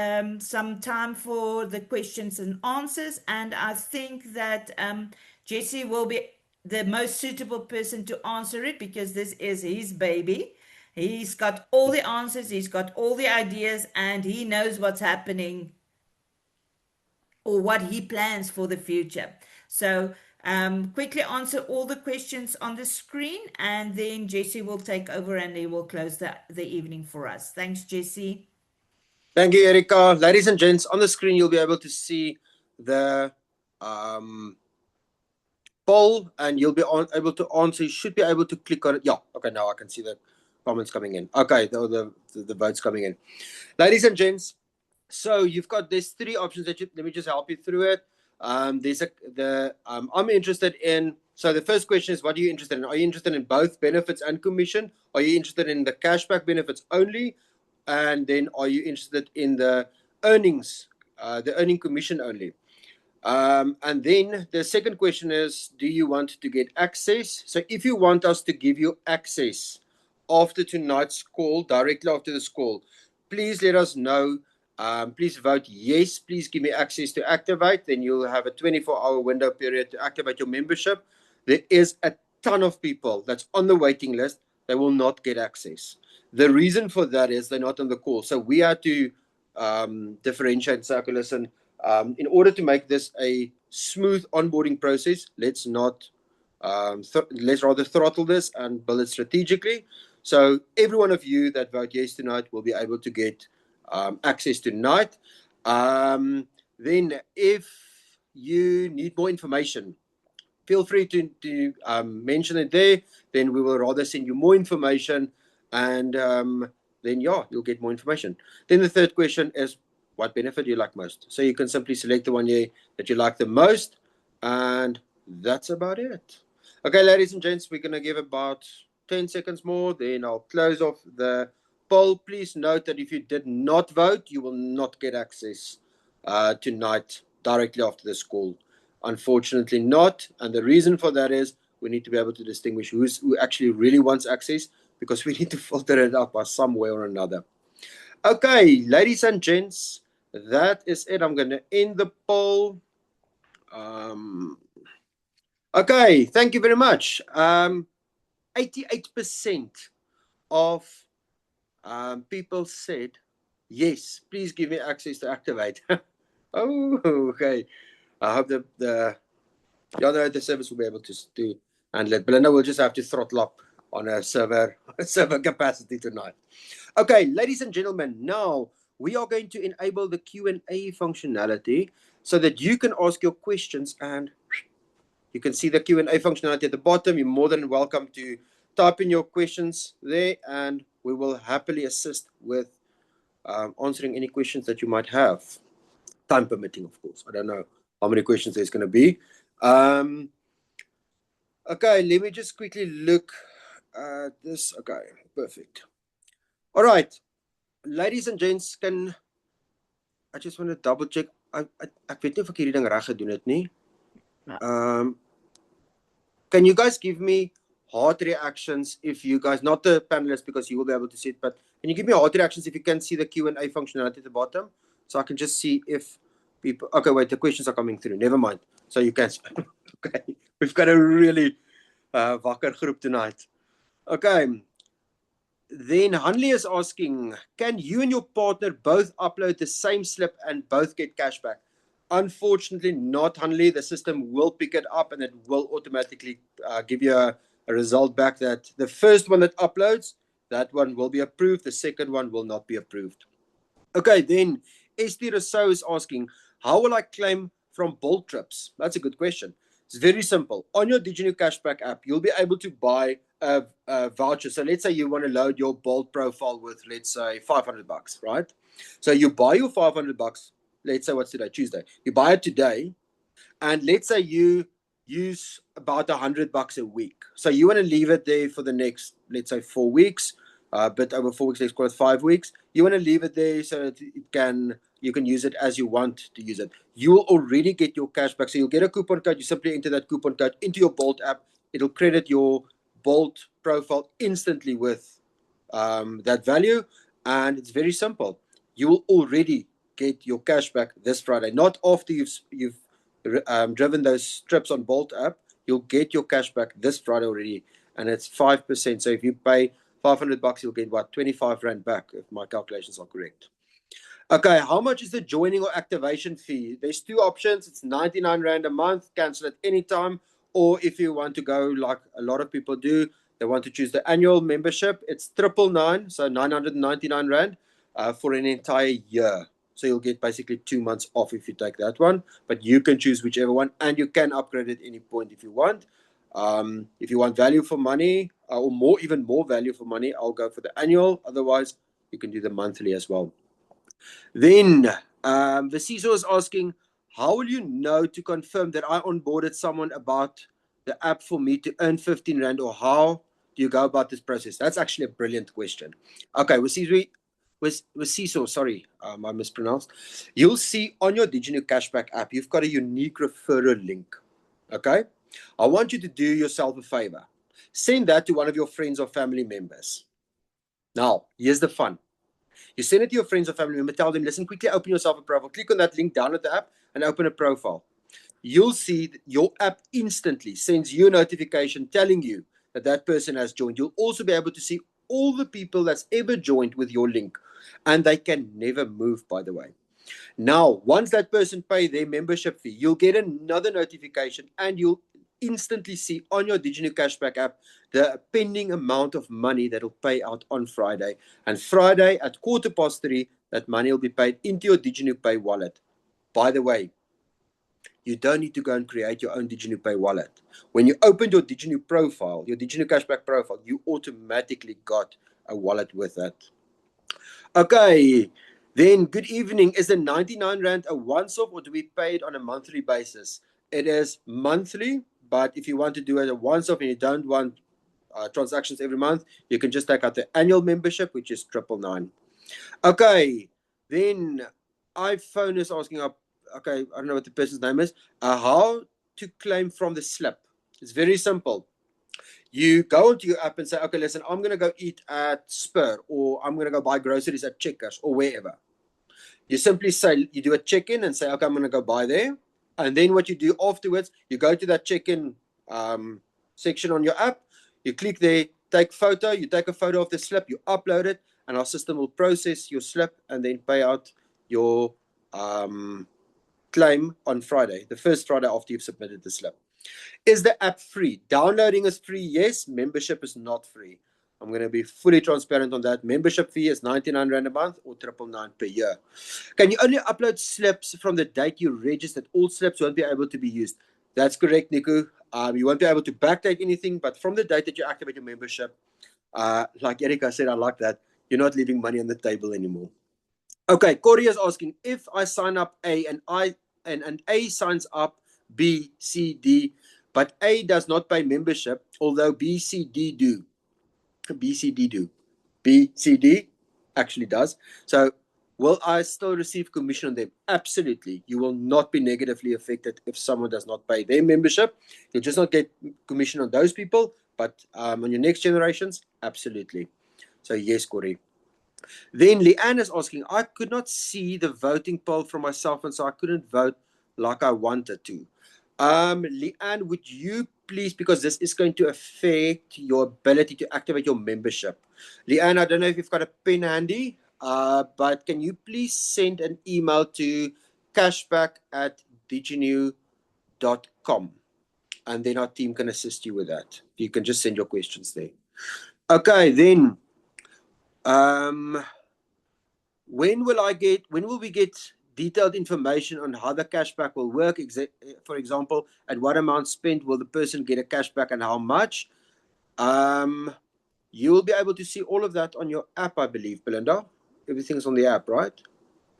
some time for the questions and answers. And I think that Jesse will be the most suitable person to answer it, because this is his baby. He's got all the answers, he's got all the ideas, and he knows what's happening or what he plans for the future. So, quickly answer all the questions on the screen, and then Jesse will take over and he will close the evening for us. Thanks, Jesse. Thank you, Erica. Ladies and gents, on the screen you'll be able to see the poll, and you'll be able to answer. You should be able to click on it. Yeah, okay, now I can see the comments coming in. Okay, the votes coming in. Ladies and gents, so there's three options that let me just help you through it. I'm interested in, so the first question is, what are you interested in? Are you interested in both benefits and commission? Are you interested in the cashback benefits only? And then are you interested in the earnings, the earning commission only? And then the second question is, do you want to get access? So if you want us to give you access after tonight's call, directly after this call, please let us know. Please vote yes. Please give me access to activate. Then you'll have a 24-hour window period to activate your membership. There is a ton of people that's on the waiting list. They will not get access. The reason for that is they're not on the call. So we have to differentiate and say, okay, listen, in order to make this a smooth onboarding process, let's rather throttle this and build it strategically. So every one of you that vote yes tonight will be able to get access tonight. Then if you need more information, feel free to mention it there. Then we will rather send you more information, and then you'll get more information. Then the third question is, what benefit do you like most? So you can simply select the one that you like the most, and that's about it. Okay, ladies and gents, we're going to give about 10 seconds more, then I'll close off the poll. Please note that if you did not vote, you will not get access tonight directly after this call. Unfortunately not, and the reason for that is we need to be able to distinguish who actually really wants access, because we need to filter it out by some way or another. Okay, ladies and gents, that is it. I'm going to end the poll. Okay, thank you very much. 88% of people said, yes, please give me access to activate. Oh, okay. I hope the service will be able to handle it. Belinda will just have to throttle up on a server capacity tonight. Okay, ladies and gentlemen, now we are going to enable the Q&A functionality so that you can ask your questions, and you can see the Q&A functionality at the bottom. You're more than welcome to type in your questions there, and we will happily assist with answering any questions that you might have. Time permitting, of course. I don't know how many questions there's going to be. Okay, let me just quickly look at this. Okay, perfect. All right, ladies and gents, I just want to double check. Ek weet nie of ek hierdie ding reg gedoen het nie. Can you guys give me heart reactions if you guys, not the panelists because you will be able to see it, but can you give me heart reactions if you can see the Q&A functionality at the bottom? So I can just see if people, okay, wait, the questions are coming through. Never mind. So you can, okay, we've got a really wakker groep tonight. Okay. Then Hanley is asking, can you and your partner both upload the same slip and both get cashback? Unfortunately not, Hanley. The system will pick it up and it will automatically give you a result back that the first one that uploads, that one will be approved. The second one will not be approved. Okay, then Esty Rousseau is asking, how will I claim from Bolt trips? That's a good question. It's very simple. On your diginuCashBack app, you'll be able to buy a voucher. So let's say you want to load your Bolt profile with, let's say, $500, right? So you buy your $500. Let's say what's today? Tuesday. You buy it today, and let's say you use about $100 a week. So you want to leave it there for the next, let's say, 4 weeks. But over 4 weeks, let's call it 5 weeks. You want to leave it there so that you can use it as you want to use it. You will already get your cash back. So you'll get a coupon code. You simply enter that coupon code into your Bolt app. It'll credit your Bolt profile instantly with that value. And it's very simple. You will already get your cash back this Friday. Not after you've driven those trips on Bolt app. You'll get your cash back this Friday already. And it's 5%. So if you pay $500, you'll get what, 25 Rand back, if my calculations are correct. Okay, how much is the joining or activation fee? There's two options. It's 99 Rand a month, cancel at any time. Or if you want to go like a lot of people do, they want to choose the annual membership. It's 999, so 999 Rand for an entire year. So you'll get basically 2 months off if you take that one. But you can choose whichever one, and you can upgrade at any point if you want. If you want value for money, or more, even more value for money, I'll go for the annual. Otherwise, you can do the monthly as well. Then the CISO is asking, how will you know to confirm that I onboarded someone about the app for me to earn 15 Rand, or how do you go about this process? That's actually a brilliant question. Okay, with CISO, sorry, I mispronounced. You'll see on your diginuCashBack app, you've got a unique referral link. Okay? I want you to do yourself a favor. Send that to one of your friends or family members. Now, here's the fun. You send it to your friends or family member, tell them, listen, quickly open yourself a profile. Click on that link, download the app, and open a profile. You'll see that your app instantly sends you a notification telling you that that person has joined. You'll also be able to see all the people that's ever joined with your link, and they can never move, by the way. Now, once that person pay their membership fee, you'll get another notification, and you'll instantly see on your diginuCashBack app the pending amount of money that will pay out on Friday. And Friday at 3:15, that money will be paid into your DiginuPay wallet. By the way, you don't need to go and create your own DiginuPay wallet. When you open your Diginu profile, your diginuCashBack profile, you automatically got a wallet with that. Okay, then good evening. Is the 99 Rand a once-off, or do we pay it on a monthly basis? It is monthly, but if you want to do it a once-off and you don't want transactions every month, you can just take out the annual membership, which is 999. Okay, then iPhone is asking up. Okay, I don't know what the person's name is. How to claim from the slip? It's very simple. You go into your app and say, okay, listen, I'm going to go eat at Spur, or I'm going to go buy groceries at Checkers, or wherever. You simply say, you do a check-in and say, okay, I'm going to go buy there. And then what you do afterwards, you go to that check-in section on your app, you click there, take photo, you take a photo of the slip, you upload it, and our system will process your slip and then pay out your claim on Friday, the first Friday after you've submitted the slip. Is the app free? Downloading is free, yes. Membership is not free. I'm going to be fully transparent on that. Membership fee is 99 Rand a month or 999 per year. Can you only upload slips from the date you registered? All slips won't be able to be used. That's correct, Niku. You won't be able to backdate anything, but from the date that you activate your membership, like Erika said, I like that. You're not leaving money on the table anymore. Okay, Corey is asking, if I sign up A and A signs up B, C, D, but A does not pay membership, although B, C, D do. B, C, D do. B, C, D actually does. So Will I still receive commission on them? Absolutely. You will not be negatively affected if someone does not pay their membership. You'll just not get commission on those people, but on your next generations, absolutely. So yes, Corey. Then Leanne is asking, I could not see the voting poll for myself, and so I couldn't vote like I wanted to. Leanne, would you please, because this is going to affect your ability to activate your membership. Leanne, I don't know if you've got a pen handy, but can you please send an email to cashback@diginew.com, and then our team can assist you with that. You can just send your questions there. Okay, then when will we get detailed information on how the cashback will work? For example, at what amount spent will the person get a cashback and how much? You will be able to see all of that on your app, I believe, Belinda. Everything's on the app, right?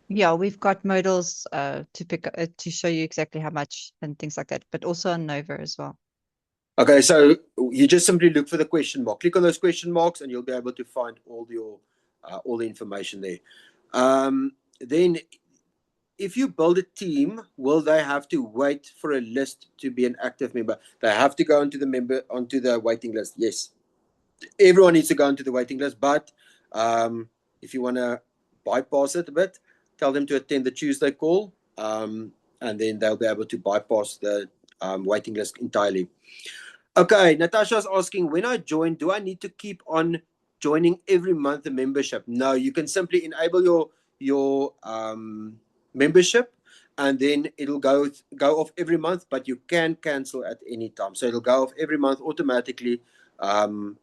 Yeah, we've got modals to show you exactly how much and things like that, but also on Nova as well. Okay, so you just simply look for the question mark. Click on those question marks, and you'll be able to find all the information there. Then, if you build a team, will they have to wait for a list to be an active member? They have to go onto the waiting list. Yes, everyone needs to go onto the waiting list. But if you want to bypass it a bit, tell them to attend the Tuesday call, and then they'll be able to bypass the waiting list entirely. Okay, Natasha's asking, when I join, do I need to keep on joining every month the membership? No, you can simply enable your membership, and then it'll go off every month, but you can cancel at any time. So it'll go off every month automatically.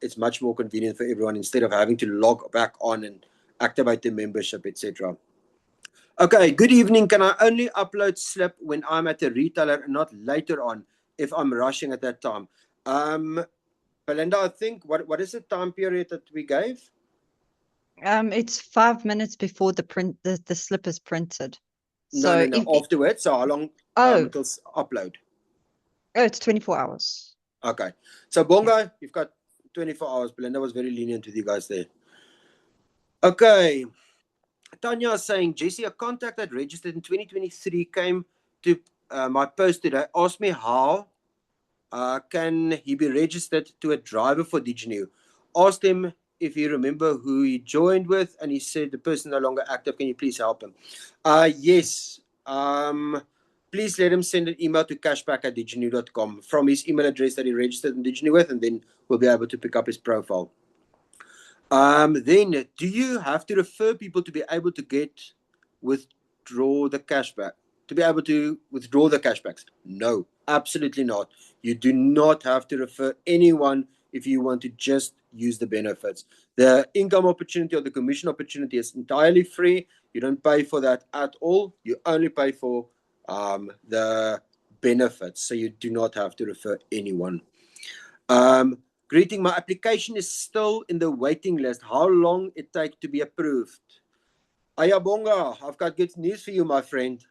It's much more convenient for everyone instead of having to log back on and activate the membership, etc. Okay, good evening. Can I only upload slip when I'm at a retailer and not later on if I'm rushing at that time? Belinda, I think what is the time period that we gave? It's 5 minutes before the slip is printed. So No, afterwards. So how long until upload? It's 24 hours. Okay. So Bongo, you've got 24 hours. Belinda was very lenient with you guys there. Okay. Tanya is saying, Jesse, a contact that registered in 2023 came to my post today, asked me how can he be registered to a driver for DigiNew. Asked him if he remember who he joined with, and he said the person no longer active. Can you please help him? Yes. Please let him send an email to cashback@diginew.com from his email address that he registered in DigiNew with, and then we'll be able to pick up his profile. Then, do you have to refer people to be able to withdraw the cashback? To be able to withdraw the cashbacks? No, absolutely not. You do not have to refer anyone if you want to just use the benefits. The income opportunity or the commission opportunity is entirely free. You don't pay for that at all. You only pay for the benefits. So you do not have to refer anyone. Greeting, my application is still in the waiting list. How long it takes to be approved? Ayabonga, I've got good news for you, my friend.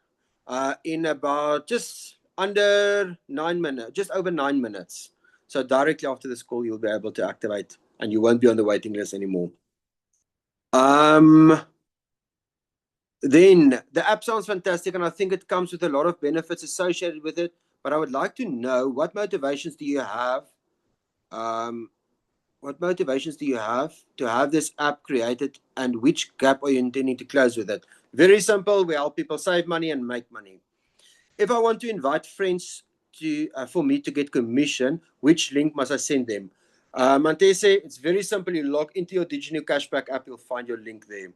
In about just under 9 minutes, just over 9 minutes. So directly after this call, you'll be able to activate and you won't be on the waiting list anymore. Then the app sounds fantastic, and I think it comes with a lot of benefits associated with it. But I would like to know, what motivations do you have? What motivations do you have to have this app created, and which gap are you intending to close with it? Very simple. We help people save money and make money. If I want to invite friends for me to get commission, which link must I send them? Mantese, it's very simple. You log into your diginuCashBack app, you'll find your link there.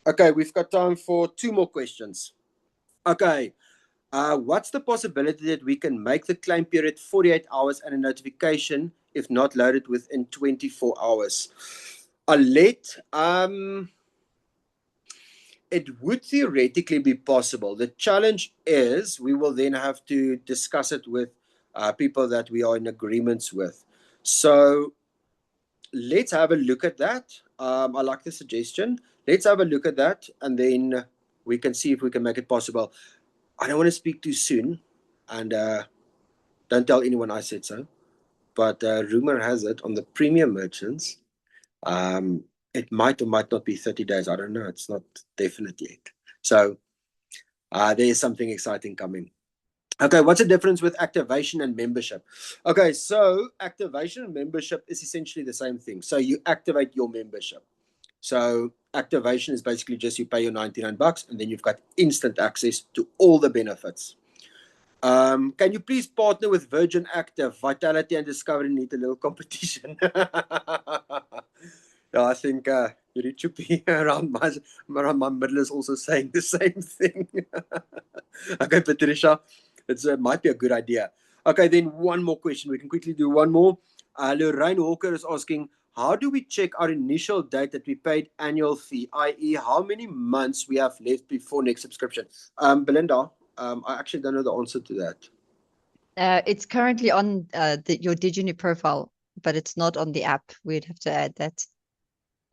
Okay, we've got time for 2 more questions. Okay, what's the possibility that we can make the claim period 48 hours and a notification if not loaded within 24 hours? Alette, it would theoretically be possible. The challenge is we will then have to discuss it with people that we are in agreements with. So let's have a look at that. I like the suggestion. Let's have a look at that, and then we can see if we can make it possible. I don't want to speak too soon, and don't tell anyone I said so. But rumor has it on the premium merchants, It might or might not be 30 days. I don't know. It's not definite yet. So there is something exciting coming. Okay, what's the difference with activation and membership? Okay, so activation and membership is essentially the same thing. So you activate your membership. So activation is basically just you pay your $99 and then you've got instant access to all the benefits. Can you please partner with Virgin Active? Vitality and Discovery need a little competition. Yeah, I think Yuri Chupi around my middle is also saying the same thing. Okay, Patricia, it might be a good idea. Okay, then one more question. We can quickly do one more. Lorraine Walker is asking, how do we check our initial date that we paid annual fee, i.e. how many months we have left before next subscription? Belinda, I actually don't know the answer to that. It's currently on your DigiNu profile, but it's not on the app. We'd have to add that.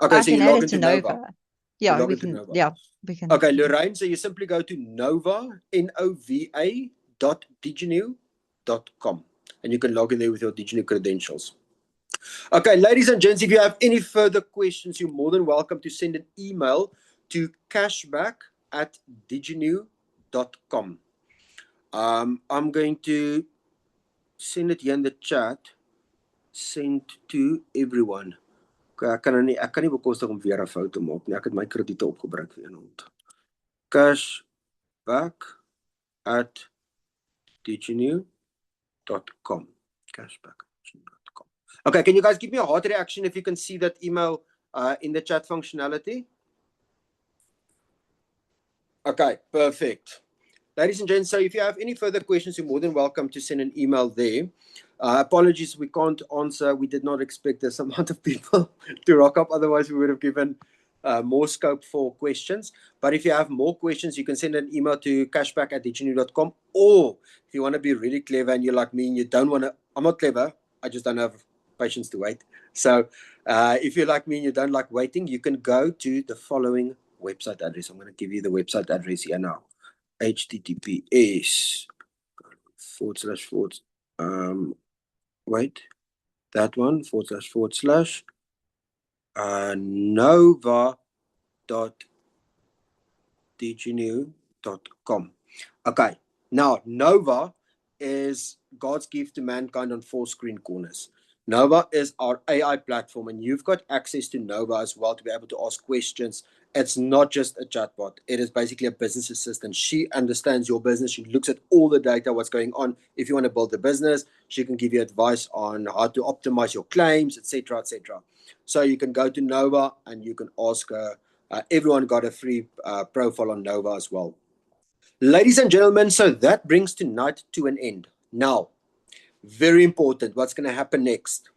Okay, I so can you add log it to into Nova. Nova. Yeah, log we into can. Nova. Yeah, we can. Okay, Lorraine, so you simply go to Nova, nova.diginu.com, and you can log in there with your DigiNu credentials. Okay, ladies and gents, if you have any further questions, you're more than welcome to send an email to cashback@diginu.com. I'm going to send it here in the chat. Send to everyone. Okay, ek kan nie bekostig om weer 'n fout te maak nie. Ek het my krediete opgebruik vir eendag. Cashback@diginu.com. Cashback@diginu.com. Okay, can you guys give me a heart reaction if you can see that email in the chat functionality? Okay, perfect. Ladies and gents, so if you have any further questions, you're more than welcome to send an email there. Apologies, we can't answer. We did not expect this amount of people to rock up. Otherwise, we would have given more scope for questions. But if you have more questions, you can send an email to cashback@diginu.com. Or if you want to be really clever and you're like me and you don't want to, I'm not clever, I just don't have patience to wait. So if you're like me and you don't like waiting, you can go to the following website address. I'm going to give you the website address here now. HTTPS wait, that one nova.diginu.com. Okay, now Nova is God's gift to mankind on 4 screen corners. Nova is our AI platform, and you've got access to Nova as well to be able to ask questions. It's not just a chatbot. It is basically a business assistant. She understands your business. She looks at all the data, what's going on. If you want to build a business, she can give you advice on how to optimize your claims, etc., etc. So you can go to Nova and you can ask her. Everyone got a free profile on Nova as well. Ladies and gentlemen, so that brings tonight to an end. Now, very important, what's going to happen next?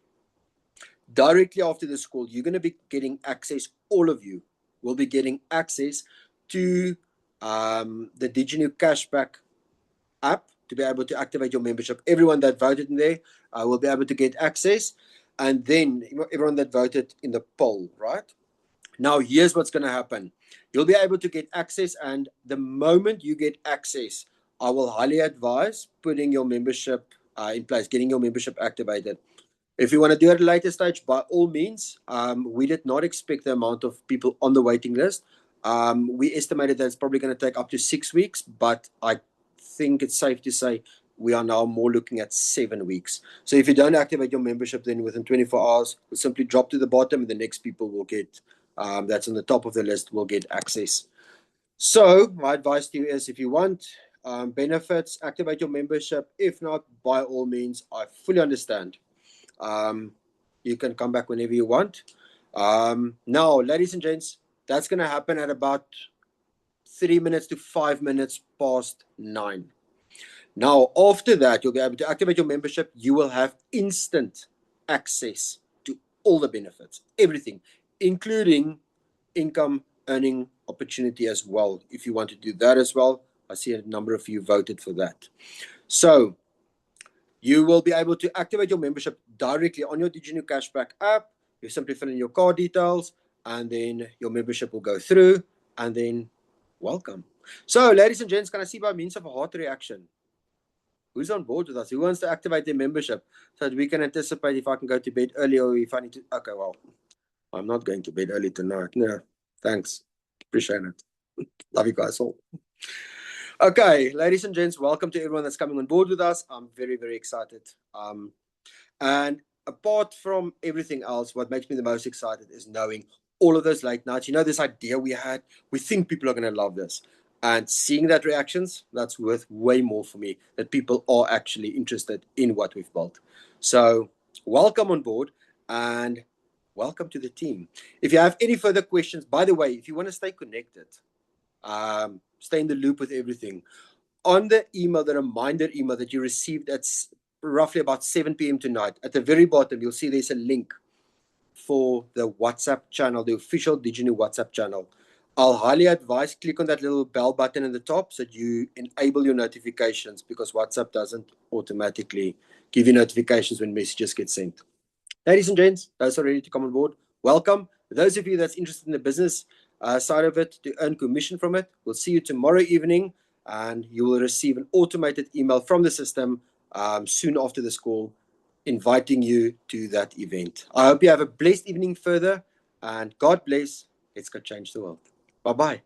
Directly after this call, you're going to be getting access, all of you will be getting access to the diginuCashBack app to be able to activate your membership. Everyone that voted in there will be able to get access, and then everyone that voted in the poll, right? Now, here's what's going to happen. You'll be able to get access, and the moment you get access, I will highly advise putting your membership in place, getting your membership activated. If you want to do it at a later stage, by all means, we did not expect the amount of people on the waiting list. We estimated that it's probably going to take up to 6 weeks, but I think it's safe to say we are now more looking at 7 weeks. So if you don't activate your membership, then within 24 hours, we'll simply drop to the bottom, and the next people will get, that's on the top of the list, will get access. So my advice to you is, if you want benefits, activate your membership. If not, by all means, I fully understand. You can come back whenever you want. Now, ladies and gents, that's going to happen at about 3 minutes to 5 minutes past 9. Now, after that, you'll be able to activate your membership. You will have instant access to all the benefits, everything, including income earning opportunity as well. If you want to do that as well, I see a number of you voted for that. So you will be able to activate your membership directly on your diginuCashBack app. You simply fill in your card details, and then your membership will go through, and then welcome. So, ladies and gents, can I see by means of a heart reaction? Who's on board with us? Who wants to activate their membership so that we can anticipate if I can go to bed early or if I need to? Okay, well, I'm not going to bed early tonight. No, thanks. Appreciate it. Love you guys all. Okay, ladies and gents, welcome to everyone that's coming on board with us. I'm very, very excited. And apart from everything else, what makes me the most excited is knowing all of those late nights. You know, this idea we had, we think people are going to love this. And seeing that reactions, that's worth way more for me, that people are actually interested in what we've built. So welcome on board and welcome to the team. If you have any further questions, by the way, if you want to stay connected, stay in the loop with everything, on the email, the reminder email that you received at roughly about 7 p.m. tonight, at the very bottom, you'll see there's a link for the WhatsApp channel, the official DigiNu WhatsApp channel. I'll highly advise click on that little bell button in the top so that you enable your notifications, because WhatsApp doesn't automatically give you notifications when messages get sent. Ladies and gents, those are ready to come on board, welcome. Those of you that's interested in the business side of it, to earn commission from it, we'll see you tomorrow evening, and you will receive an automated email from the system soon after this call, inviting you to that event. I hope you have a blessed evening further, and God bless. Let's go change the world. Bye-bye.